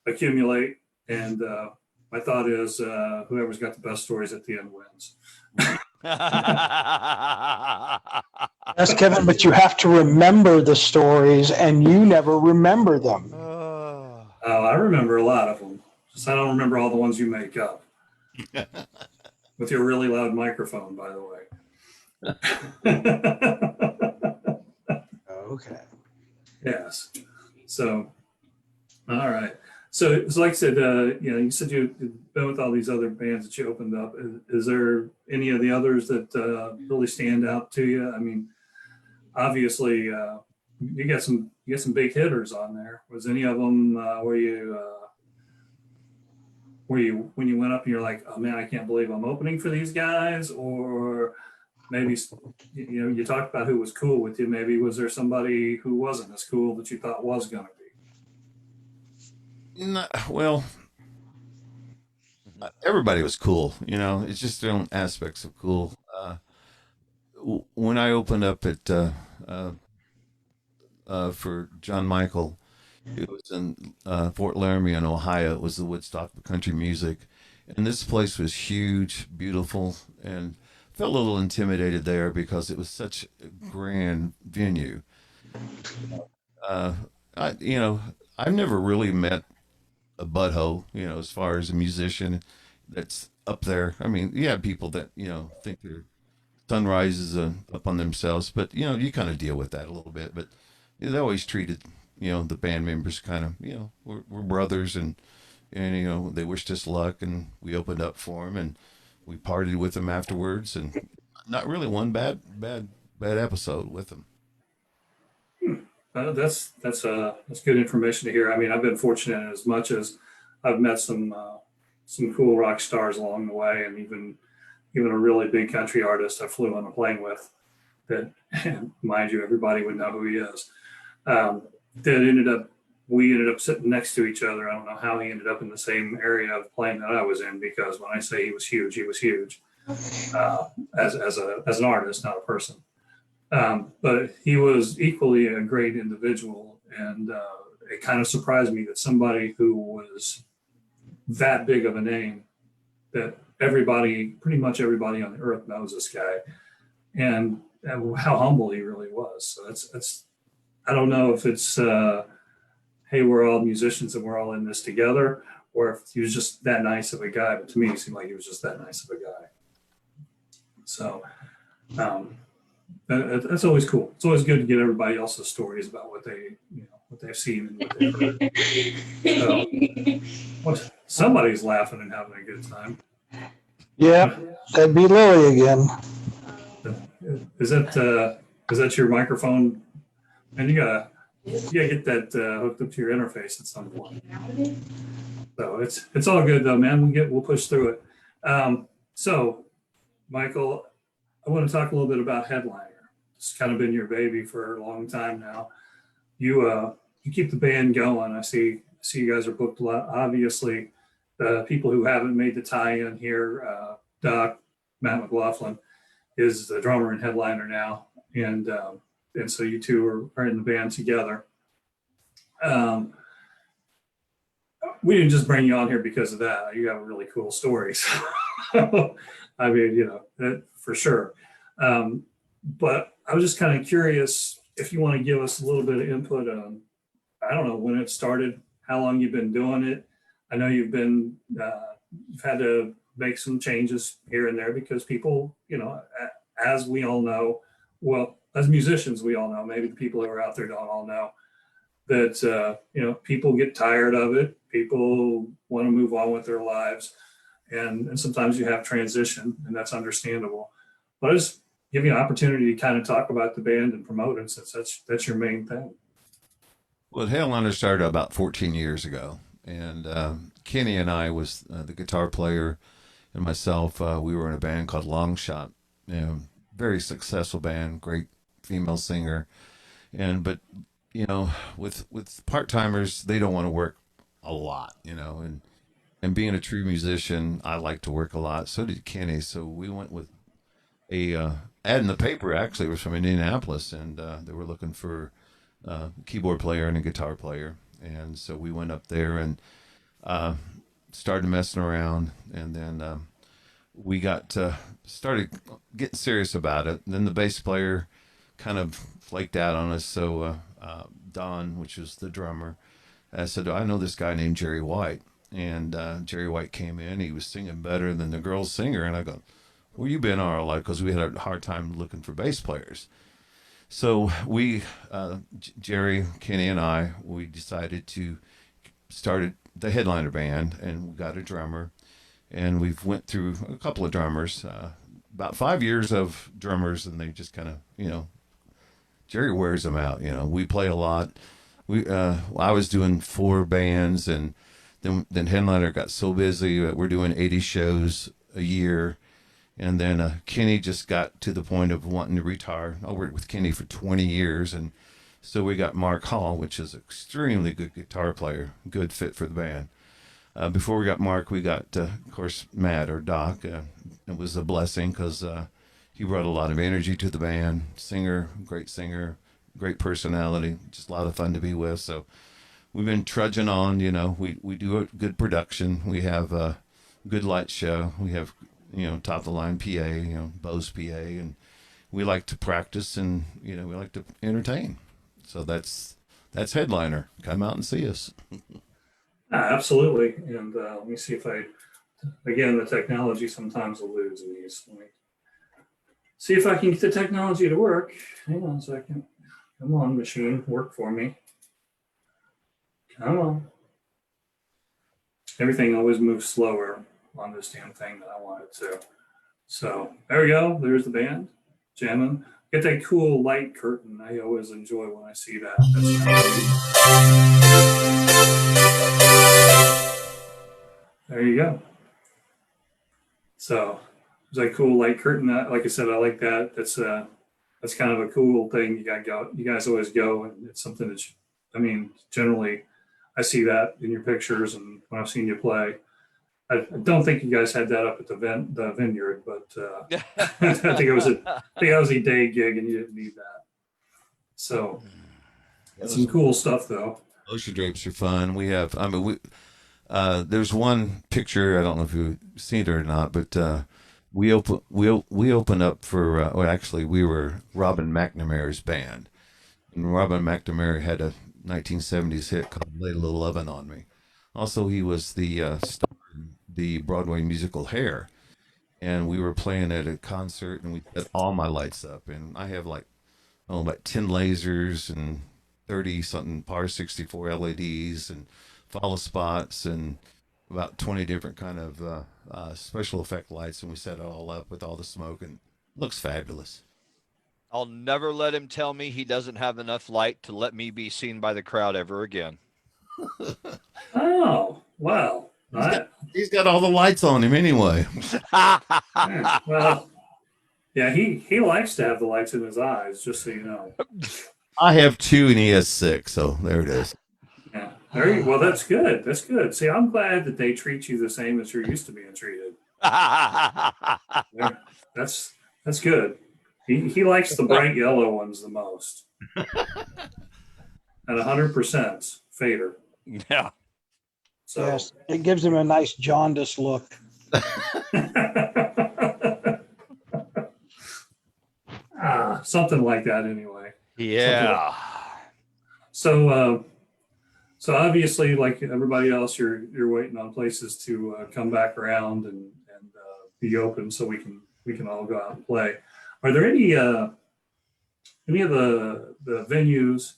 accumulate. And my thought is whoever's got the best stories at the end wins. Yes, Kevin, but you have to remember the stories, and you never remember them. Oh. Oh, I remember a lot of them. Just I don't remember all the ones you make up. With your really loud microphone, by the way. Okay. Yes. So, all right. So like I said, you said you've been with all these other bands that you opened up. Is there any of the others that really stand out to you? I mean, obviously, you got some big hitters on there. Was any of them where you when you went up and you're like, oh man, I can't believe I'm opening for these guys? Or maybe you talked about who was cool with you. Maybe was there somebody who wasn't as cool that you thought was going to be? No, well, everybody was cool. It's just their own aspects of cool. When I opened up at for John Michael, it was in Fort Laramie in Ohio. It was the Woodstock of country music, and this place was huge, beautiful, and felt a little intimidated there because it was such a grand venue. Uh, I've never really met a butthole, as far as a musician that's up there. I mean, you have people that, think their sun rises up on themselves, but, you kind of deal with that a little bit. But they always treated, the band members kind of, we're brothers and, they wished us luck and we opened up for them and we partied with them afterwards and not really one bad episode with them. That's good information to hear. I mean, I've been fortunate as much as I've met some cool rock stars along the way, and even a really big country artist I flew on a plane with. That, mind you, everybody would know who he is. We ended up sitting next to each other. I don't know how he ended up in the same area of the plane that I was in, because when I say he was huge, he was huge as an artist, not a person. But he was equally a great individual, and it kind of surprised me that somebody who was that big of a name, that pretty much everybody on the earth knows this guy, and how humble he really was. So that's I don't know if it's hey, we're all musicians and we're all in this together, or if he was just that nice of a guy. But to me, it seemed like he was just that nice of a guy. So. That's always cool. It's always good to get everybody else's stories about what they've seen and what they've heard. So, somebody's laughing and having a good time. Yeah, that'd be Lily again. Is that your microphone? And you gotta get that hooked up to your interface at some point. So it's all good though, man. We'll push through it. So, Michael, I want to talk a little bit about Headliner. It's kind of been your baby for a long time now. You keep the band going. I see you guys are booked a lot. Obviously, the people who haven't made the tie-in here, Matt McLaughlin is the drummer and Headliner now, and so you two are in the band together. We didn't just bring you on here because of that. You have really cool stories. I mean, that for sure. But I was just kind of curious if you want to give us a little bit of input on, I don't know, when it started, how long you've been doing it. I know you've had to make some changes here and there because people, as we all know, well, as musicians, we all know, maybe the people who are out there don't all know that, people get tired of it. People want to move on with their lives. And sometimes you have transition, and that's understandable. But I just give you an opportunity to kind of talk about the band and promote it, since that's your main thing. Well, Hellender started about 14 years ago, and Kenny and I was the guitar player, and myself. We were in a band called Long Shot, very successful band, great female singer, but with part timers, they don't want to work a lot, and being a true musician, I like to work a lot. So did Kenny. So we went with a ad in the paper. Actually, it was from Indianapolis, and they were looking for a keyboard player and a guitar player. And so we went up there and started messing around. And then we got started getting serious about it. And then the bass player kind of flaked out on us. So Don, which was the drummer, said, I know this guy named Jerry White. And Jerry White came in. He was singing better than the girl singer. And I go, where you been all life? Because we had a hard time looking for bass players. So we, Jerry, Kenny, and I, we decided to start the headliner band, and we got a drummer. And we've went through a couple of drummers, about 5 years of drummers, and they just kind of, Jerry wears them out. We play a lot. I was doing 4 bands, and then headliner got so busy that we're doing 80 shows a year. And then Kenny just got to the point of wanting to retire. I worked with Kenny for 20 years, and so we got Mark Hall, which is an extremely good guitar player, good fit for the band. Before we got Mark, we got, of course, Matt, or Doc. It was a blessing because he brought a lot of energy to the band. Singer, great personality, just a lot of fun to be with. So we've been trudging on. We do a good production. We have a good light show. We have top of the line PA, Bose PA, and we like to practice, and we like to entertain. So that's headliner. Come out and see us. Absolutely. And let me see if again, the technology sometimes eludes me. So let me see if I can get the technology to work. Hang on a second. Come on, machine, work for me. Come on. Everything always moves slower on this damn thing than I want it to. So there we go. There's the band jamming. Get that cool light curtain. I always enjoy when I see that. That's kind of neat. There you go. So there's that cool light curtain. Like I said, I like that. That's kind of a cool thing. You guys always go, and it's something that generally I see that in your pictures and when I've seen you play. I don't think you guys had that up at the vineyard, but I think it was a day gig and you didn't need that. So it's some cool stuff though. Ocean drapes are fun. We have, there's one picture, I don't know if you've seen it or not, but we opened up for, actually we were Robin McNamara's band. And Robin McNamara had a 1970s hit called Lay a Little Oven on Me. Also, he was the star in the Broadway musical Hair. And we were playing at a concert, and we had all my lights up. And I have about 10 lasers and 30-something Par 64 LEDs and follow spots and about 20 different kind of special effect lights. And we set it all up with all the smoke, and it looks fabulous. I'll never let him tell me he doesn't have enough light to let me be seen by the crowd ever again. Oh, wow. He's got all the lights on him anyway. Yeah, well, yeah, he likes to have the lights in his eyes, just so you know. I have 2 and he has 6, so there it is. Yeah. Well, that's good. That's good. See, I'm glad that they treat you the same as you're used to being treated. Yeah, that's good. He likes the bright yellow ones the most. At 100% fader. Yeah. So Yes, it gives him a nice jaundice look. something like that anyway. Yeah. So obviously, like everybody else, you're waiting on places to come back around and be open so we can all go out and play. Are there any of the venues?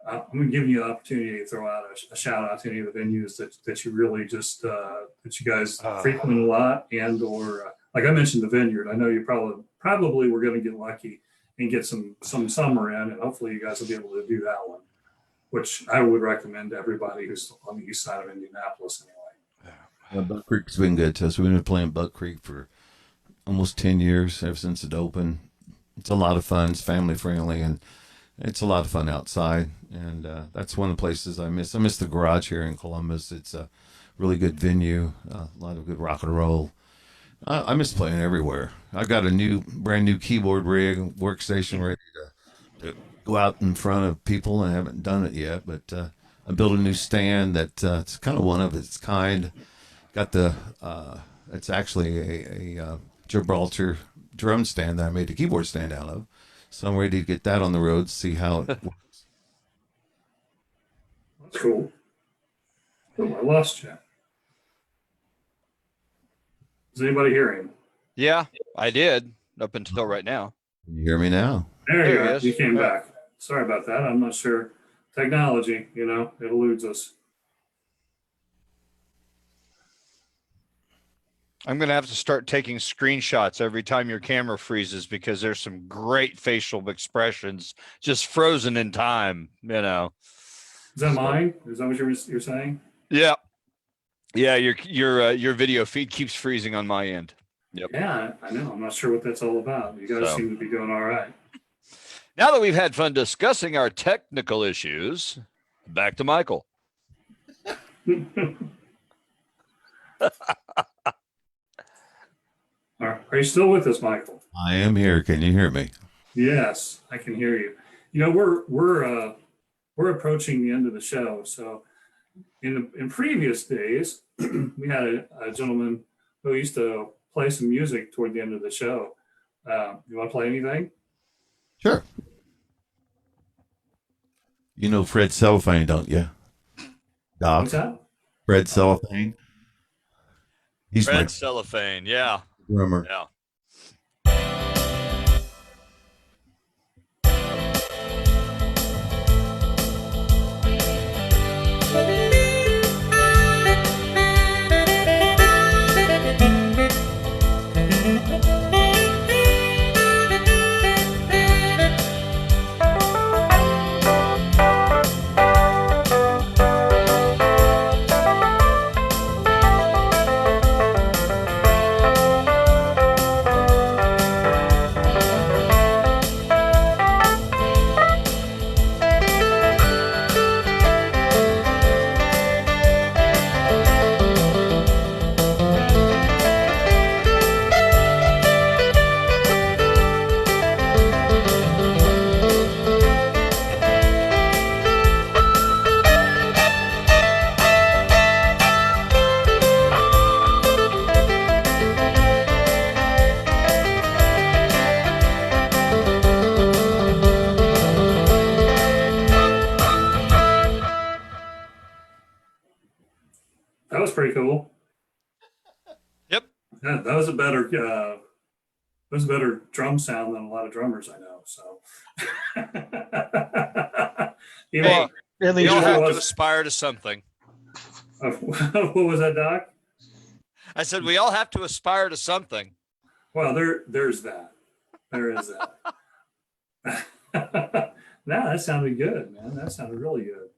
I'm going to give you an opportunity to throw out a shout out to any of the venues that you really just that you guys frequent a lot, and or like I mentioned the vineyard. I know you probably were going to get lucky and get some summer in, and hopefully you guys will be able to do that one, which I would recommend to everybody who's on the east side of Indianapolis anyway. Yeah, Buck Creek's been good to us. We've been playing Buck Creek for almost 10 years, ever since it opened. It's a lot of fun. It's family friendly, and it's a lot of fun outside. And that's one of the places I miss. I miss the garage here in Columbus. It's a really good venue, a lot of good rock and roll. I miss playing everywhere. I got a brand new keyboard rig, workstation ready to go out in front of people. I haven't done it yet, but I built a new stand that it's kind of one of its kind. Got the It's actually a Gibraltar drum stand that I made a keyboard stand out of. So I'm ready to get that on the road, see how it works. That's cool. Oh, I lost you. Is anybody hearing? Yeah, I did up until right now. Can you hear me now? There you There he are. is. You came Yeah. back. Sorry about that. I'm not sure. Technology, it eludes us. I'm going to have to start taking screenshots every time your camera freezes because there's some great facial expressions just frozen in time, Is that mine? Is that what you're saying? Yeah. Yeah, your video feed keeps freezing on my end. Yep. Yeah, I know. I'm not sure what that's all about. You guys So. seem to be doing all right. Now that we've had fun discussing our technical issues, back to Michael. Are you still with us, Michael? I am here. Can you hear me? Yes, I can hear you. We're approaching the end of the show. So in previous days, we had a gentleman who used to play some music toward the end of the show. You want to play anything? Sure. You know Fred Cellophane, don't you? Doc. What's that? Fred Cellophane. He's Red cellophane. Yeah. my drummer. Yeah. That was pretty cool. Yep. Yeah, that was a better drum sound than a lot of drummers I know. So, Hey, At we least all it have to was- aspire to something. what was that, Doc? I said we all have to aspire to something. Well, there's that. There is that. No, that sounded good, man. That sounded really good.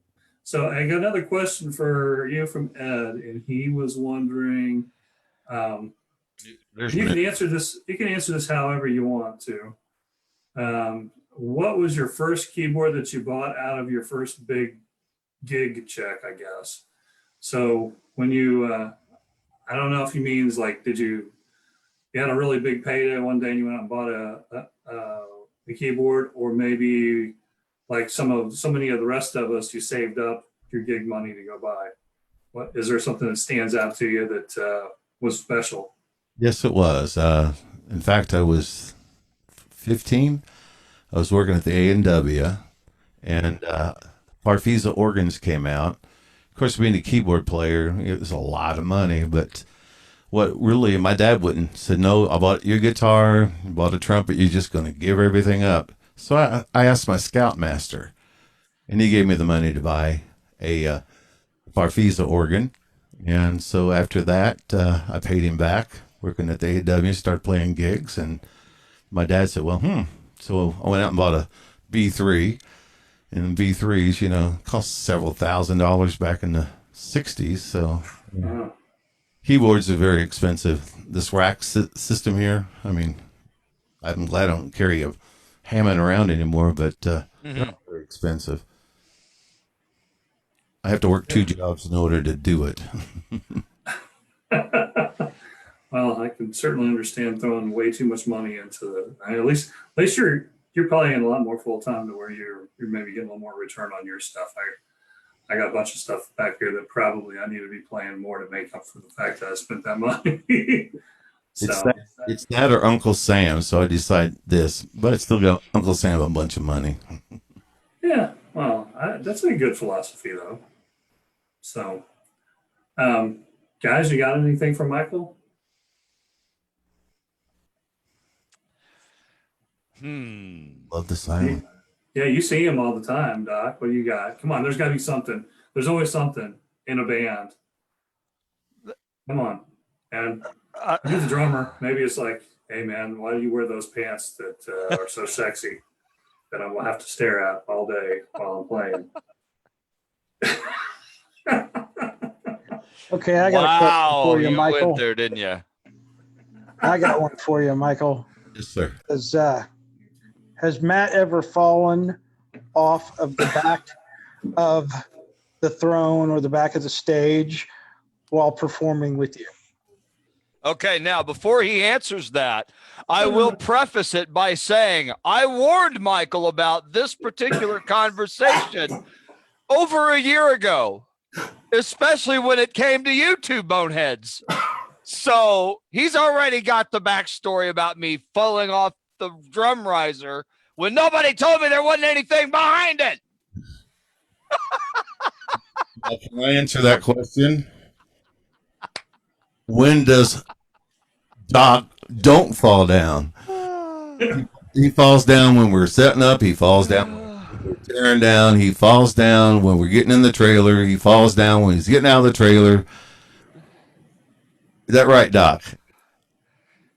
So I got another question for you from Ed, and he was wondering. There's You my- can answer this. You can answer this however you want to. What was your first keyboard that you bought out of your first big gig check? I guess. So when you, I don't know if he means like, you had a really big payday one day and you went out and bought a keyboard, or maybe like so many of the rest of us, you saved up your gig money to go buy. What is there something that stands out to you that was special? Yes, it was. In fact, I was 15. I was working at the A&W, and Farfisa organs came out. Of course, being a keyboard player, it was a lot of money. But what really, my dad wouldn't. Said, no, I bought your guitar, bought a trumpet. You're just going to give everything up. So I asked my scoutmaster, and he gave me the money to buy a Farfisa organ. And so after that, I paid him back, working at the A&W, started playing gigs. And my dad said, well, So I went out and bought a B3. And B3s, cost several $1,000s back in the 60s. So keyboards are very expensive. This rack system here, I mean, I'm glad I don't carry a Hammond around anymore, but they're very expensive. I have to work 2 jobs in order to do it. Well, I can certainly understand throwing way too much money into at least you're probably in a lot more full time to where you're maybe getting a little more return on your stuff. I got a bunch of stuff back here that probably I need to be playing more to make up for the fact that I spent that money. So It's that or Uncle Sam, so I decide this, but I still got Uncle Sam a bunch of money. yeah, well, that's a good philosophy though. So, guys, you got anything for Michael? Love the silence. Yeah, you see him all the time, Doc. What do you got? Come on, there's got to be something. There's always something in a band. Come on, and you're the drummer. Maybe it's like, hey man, why do you wear those pants that are so sexy that I will have to stare at all day while I'm playing? Okay, I got a question for you, you Michael. went there, didn't you? I got one for you, Michael. Yes, sir. Has Matt ever fallen off of the back of the throne or the back of the stage while performing with you? Okay, now before he answers that, I will preface it by saying I warned Michael about this particular conversation over a year ago, especially when it came to you two boneheads. So he's already got the backstory about me falling off the drum riser when nobody told me there wasn't anything behind it. Can I answer that question? When does Doc don't fall down? He falls down when we're setting up. He falls down when we're tearing down. He falls down when we're getting in the trailer. He falls down when he's getting out of the trailer. Is that right, Doc?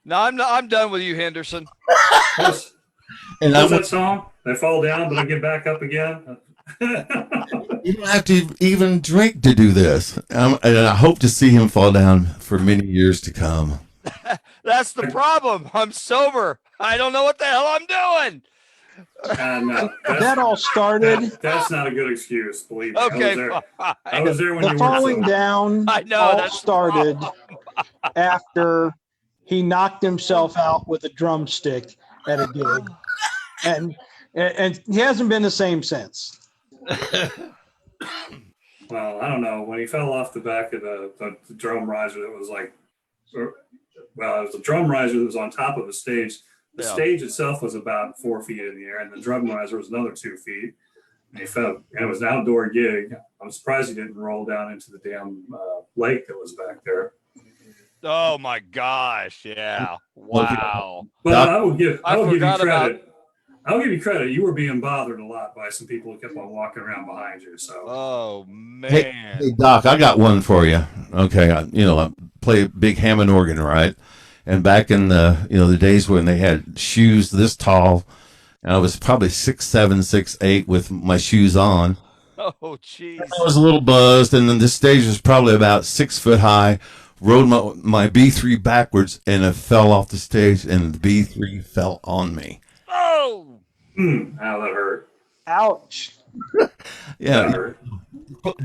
No, I'm done with you, Henderson. What's And that song? They fall down, but I get back up again. you don't have to even drink to do this. And I hope to see him fall down for many years to come. That's the problem. I'm sober. I don't know what the hell I'm doing. No, That all started. that's not a good excuse, believe me. Okay, I was there when The you were falling sober. down I know, all that's the started after he knocked himself out with a drumstick at a gig, and he hasn't been the same since. Well, I don't know. When he fell off the back of the drum riser, it was like, well, it was a drum riser that was on top of a stage. The Yeah. stage itself was about 4 feet in the air, and the drum riser was another 2 feet. And he fell. And it was an outdoor gig. I'm surprised he didn't roll down into the damn lake that was back there. Oh my gosh! Yeah. Wow. But Doc- I will give you forgot credit. I'll give you credit. You were being bothered a lot by some people who kept on walking around behind you. So Oh Hey, man. hey, Doc, I got one for you. Okay, I play big Hammond organ, right? And back in the days when they had shoes this tall, and I was probably 6'7", 6'8" with my shoes on. Oh jeez. I was a little buzzed, and then this stage was probably about 6 foot high. Rode my B3 backwards, and it fell off the stage, and the B3 fell on me. Oh. ow, that hurt. Ouch. That Yeah, hurt.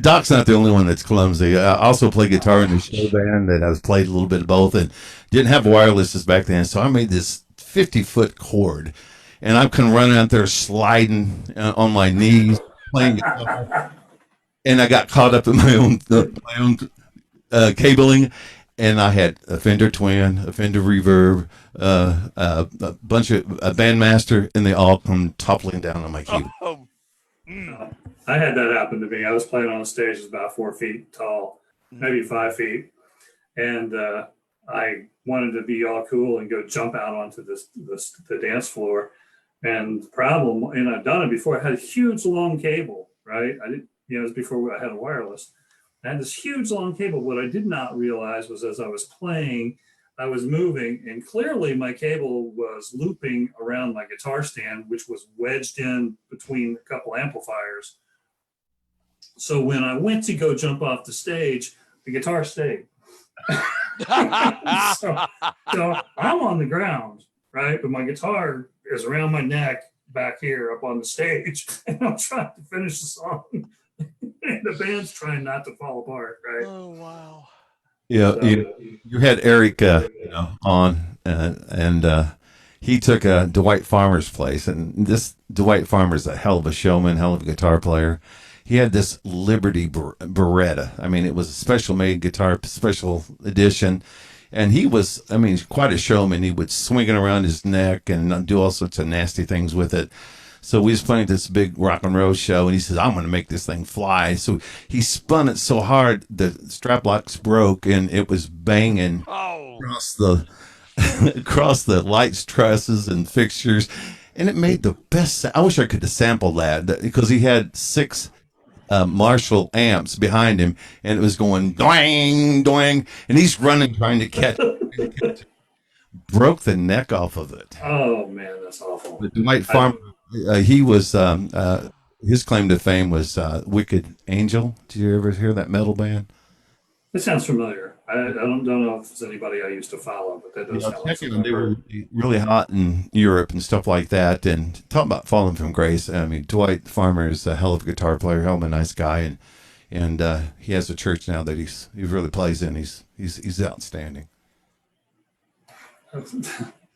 Doc's not the only one that's clumsy. I also play guitar in the show band that I was played a little bit of both, and didn't have wirelesses back then, so I made this 50-foot cord, and I'm kind of running out there sliding on my knees playing guitar, and I got caught up in my own cabling, and I had a Fender Twin, a Fender Reverb, a bunch of a Bandmaster, and they all come toppling down on my keyboard. Oh. I had that happen to me. I was playing on a stage that's about 4 feet tall, maybe 5 feet, and I wanted to be all cool and go jump out onto the dance floor. And the problem, and I've done it before, I had a huge long cable, right? I didn't, it was before I had a wireless. I had this huge long cable. What I did not realize was as I was playing, I was moving, and clearly my cable was looping around my guitar stand, which was wedged in between a couple amplifiers. So when I went to go jump off the stage, the guitar stayed. so I'm on the ground, right? But my guitar is around my neck back here up on the stage, and I'm trying to finish the song. And the band's trying not to fall apart, right? Oh wow. Yeah, So, you had Eric on, and he took Dwight Farmer's place, and this Dwight Farmer's a hell of a showman, hell of a guitar player. he had this Liberty Beretta. I mean, it was a special made guitar, special edition. And he was, I mean, quite a showman. He would swing it around his neck and do all sorts of nasty things with it. So we was playing this big rock and roll show, and he says, I'm going to make this thing fly. So he spun it so hard, the strap locks broke, and it was banging across the across the lights, trusses, and fixtures. And it made the best. I wish I could have sampled that because he had 6 Marshall amps behind him, and it was going doing, doing, and he's running trying to catch it. Broke the neck off of it. Oh man, that's awful. But Dwight Farmer, he was his claim to fame was Wicked Angel. Did you ever hear that metal band? It sounds familiar. I don't know if it's anybody I used to follow, but that does sound like something. They were really hot in Europe and stuff like that. And talk about falling from grace. I mean, Dwight Farmer is a hell of a guitar player, hell of a nice guy, and he has a church now that he really plays in. He's outstanding.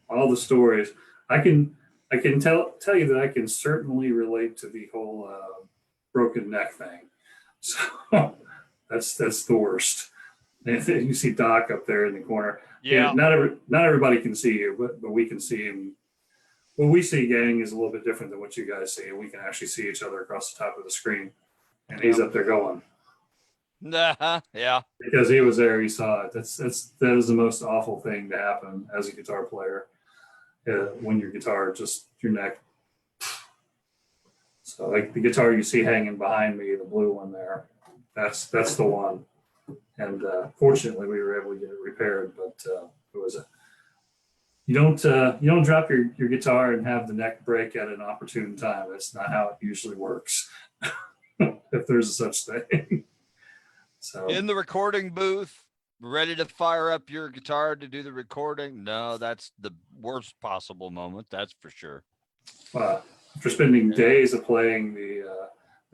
All the stories I can tell you that I can certainly relate to the whole broken neck thing. So that's the worst. And you see Doc up there in the corner. Yeah. Not everybody can see you, but we can see him. What we see, gang, is a little bit different than what you guys see. We can actually see each other across the top of the screen, and he's up there going. Yeah. Because he was there, he saw it. That is the most awful thing to happen as a guitar player. When your guitar just your neck. So like the guitar you see hanging behind me, the blue one there, that's the one. And fortunately, we were able to get it repaired. But it was you don't drop your guitar and have the neck break at an opportune time. That's not how it usually works. If there's such thing. So In the recording booth, ready to fire up your guitar to do the recording. No, that's the worst possible moment. That's for sure. After spending days of playing the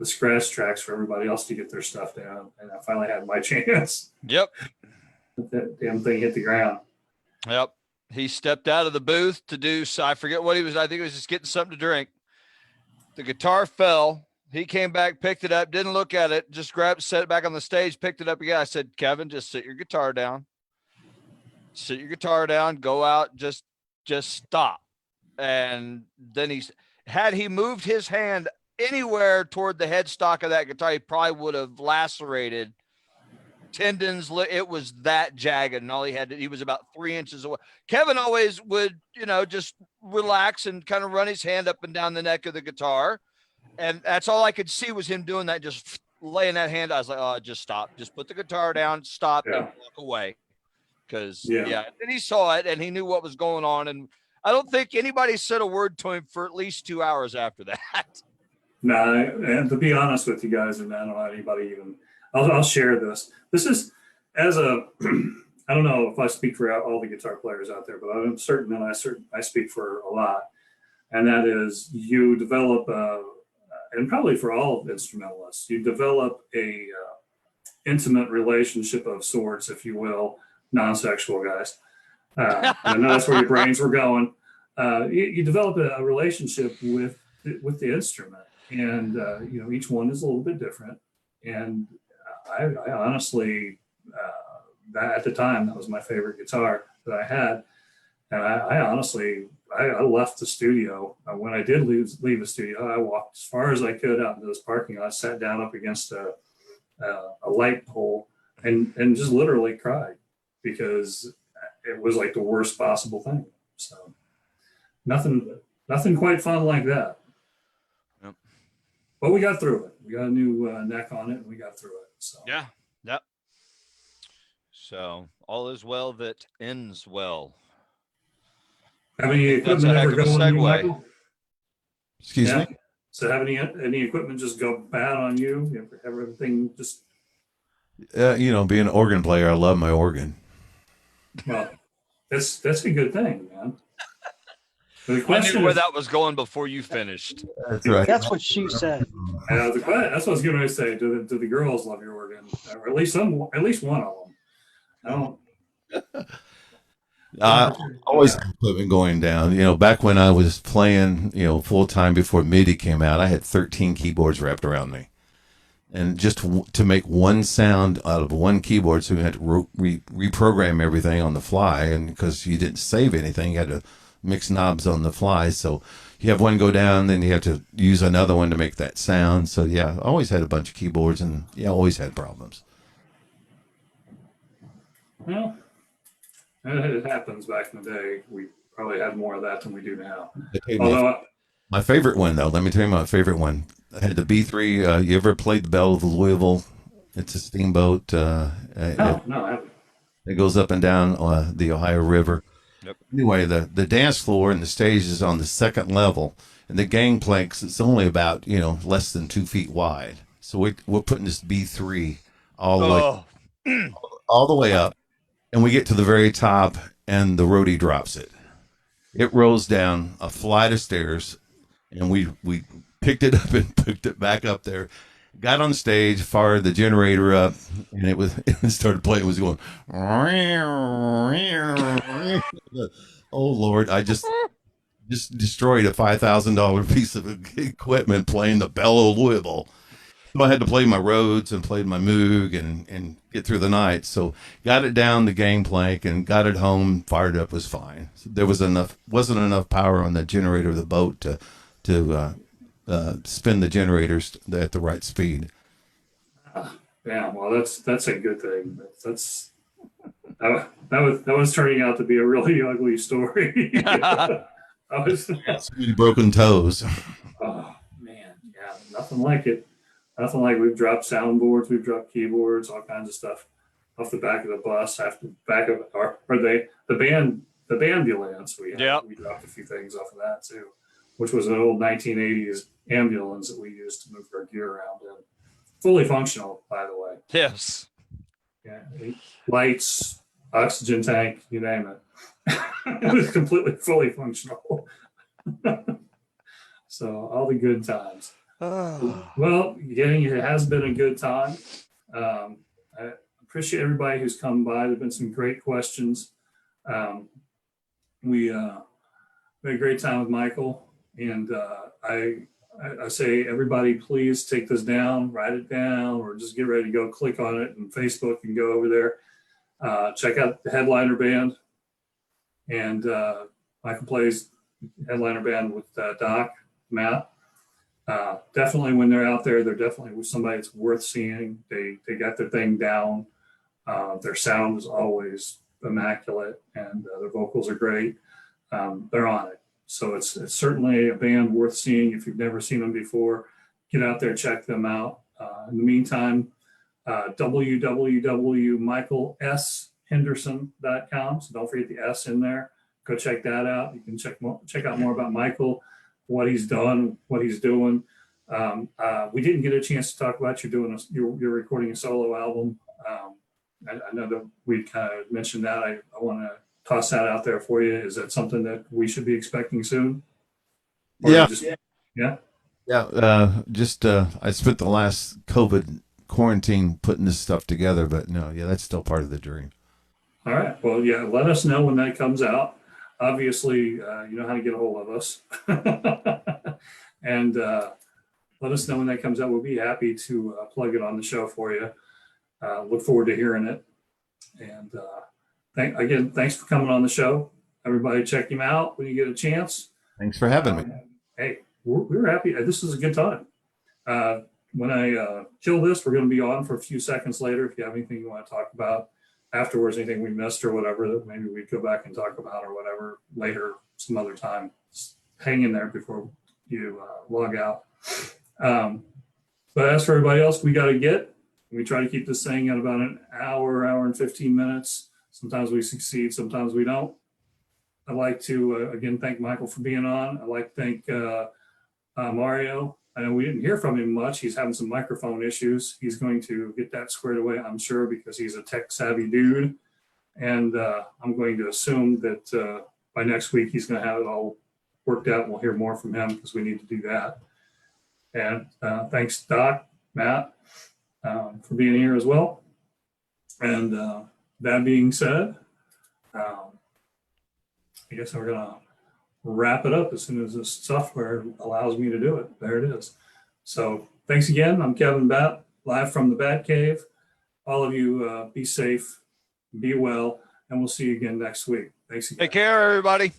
scratch tracks for everybody else to get their stuff down, and I finally had my chance. Yep. That damn thing hit the ground. Yep. He stepped out of the booth to do, I forget what he was. I think he was just getting something to drink. The guitar fell. He came back, picked it up, didn't look at it, just grabbed, set it back on the stage, picked it up again. I said, Kevin, just sit your guitar down. Sit your guitar down, go out, just stop. And then had he moved his hand anywhere toward the headstock of that guitar, he probably would have lacerated tendons. It was that jagged, and all he was about 3 inches away. Kevin always would, just relax and kind of run his hand up and down the neck of the guitar. And that's all I could see was him doing that, just laying that hand. I was like, oh, just stop. Just put the guitar down, stop, and walk away. Because, and he saw it, and he knew what was going on. And I don't think anybody said a word to him for at least 2 hours after that. No, and to be honest with you guys, and I don't know anybody even, I'll share this. This is I don't know if I speak for all the guitar players out there, but I'm certain that I speak for a lot. And that is you develop and probably for all instrumentalists, you develop a intimate relationship of sorts, if you will, non-sexual guys. I know that's where your brains were going. You develop a relationship with the instrument, and each one is a little bit different. And I honestly, that at the time, that was my favorite guitar that I had, and I honestly. I left the studio. When I did leave the studio, I walked as far as I could out into this parking lot, sat down up against a light pole, and just literally cried because it was like the worst possible thing. So nothing quite fun like that. Yep. But we got through it. We got a new neck on it, and we got through it. So Yeah. Yep. So all is well that ends well. have any That's a equipment heck ever of a go on you, segue. Michael? Excuse me? So have any equipment just go bad on you? You ever have everything just Being an organ player, I love my organ. well? That's a good thing, man. But the I question knew where is, that was going before you finished. That's right. That's what she said. that's what I was going to say. Do the girls love your organ, or at least one of them? I don't. I always had equipment going down. Back when I was playing, full time before MIDI came out, I had 13 keyboards wrapped around me. and just to make one sound out of one keyboard, so we had to reprogram everything on the fly, and because you didn't save anything, you had to mix knobs on the fly. So you have one go down, then you have to use another one to make that sound. So yeah, I always had a bunch of keyboards, and yeah, always had problems. Well, it happens back in the day. We probably had more of that than we do now. Although, My favorite one, though, let me tell you my favorite one. I had the B3. You ever played the Belle of Louisville? It's a steamboat. no, I haven't. It goes up and down the Ohio River. Yep. Anyway, the dance floor and the stage is on the second level, and the gangplanks, it's only about, less than 2 feet wide. So we're putting this B3 all the way up, and we get to the very top, and the roadie drops it. It rolls down a flight of stairs, and we picked it up and picked it back up there. Got on stage, fired the generator up, and it started playing. It was going. Oh Lord! I just destroyed a $5,000 piece of equipment playing the Belle of Louisville. So I had to play my Rhodes and played my Moog and get through the night. So got it down the gangplank and got it home. Fired up, was fine. So there wasn't enough power on the generator of the boat to spin the generators at the right speed. Yeah, well, that's a good thing. That was turning out to be a really ugly story. So many broken toes. Oh man, yeah, nothing like it. Nothing like we've dropped soundboards, we've dropped keyboards, all kinds of stuff off the back of the bus, after the back of the ambulance. We dropped a few things off of that too, which was an old 1980s ambulance that we used to move our gear around in. Fully functional, by the way. Yes. Yeah, lights, oxygen tank, you name it. It was completely fully functional. So all the good times. Well, it has been a good time. I appreciate everybody who's come by. There've been some great questions. We had a great time with Michael, and I say, everybody, please take this down, write it down, or just get ready to go click on it on Facebook and go over there. Check out the Headliner Band. And Michael plays Headliner Band with Doc, Matt. Definitely when they're out there, they're definitely with somebody that's worth seeing. They got their thing down. Their sound is always immaculate, and their vocals are great. They're on it. So it's certainly a band worth seeing. If you've never seen them before, get out there, check them out. In the meantime, www.michaelshenderson.com. So don't forget the S in there. Go check that out. You can check out more about Michael, what he's done, what he's doing. We didn't get a chance to talk about you're recording a solo album. I know that we kind of mentioned that. I want to toss that out there for you. Is that something that we should be expecting soon? Yeah. I spent the last COVID quarantine putting this stuff together, but no, that's still part of the dream. All right. Well, yeah, let us know when that comes out. Obviously, you know how to get a hold of us. And let us know when that comes out. We'll be happy to plug it on the show for you. Look forward to hearing it. And thanks for coming on the show. Everybody check him out when you get a chance. Thanks for having me. Hey, we're happy. This is a good time. When I kill this, we're going to be on for a few seconds later. If you have anything you want to talk about afterwards, anything we missed or whatever that maybe we'd go back and talk about or whatever later, some other time, just hang in there before you log out. But as for everybody else, we try to keep this thing at about an hour and 15 minutes. Sometimes we succeed, sometimes we don't. I'd like to, again, thank Michael for being on. I'd like to thank Mario. I know we didn't hear from him much. He's having some microphone issues. He's going to get that squared away, I'm sure, because he's a tech savvy dude. And I'm going to assume that by next week, he's going to have it all worked out. We'll hear more from him because we need to do that. And thanks, Doc, Matt, for being here as well. And that being said, I guess we're going to wrap it up as soon as this software allows me to do it. There it is. So thanks again. I'm Kevin Batt. live from the Battcave. All of you be safe, be well, and we'll see you again next week. Thanks again. Take care, everybody.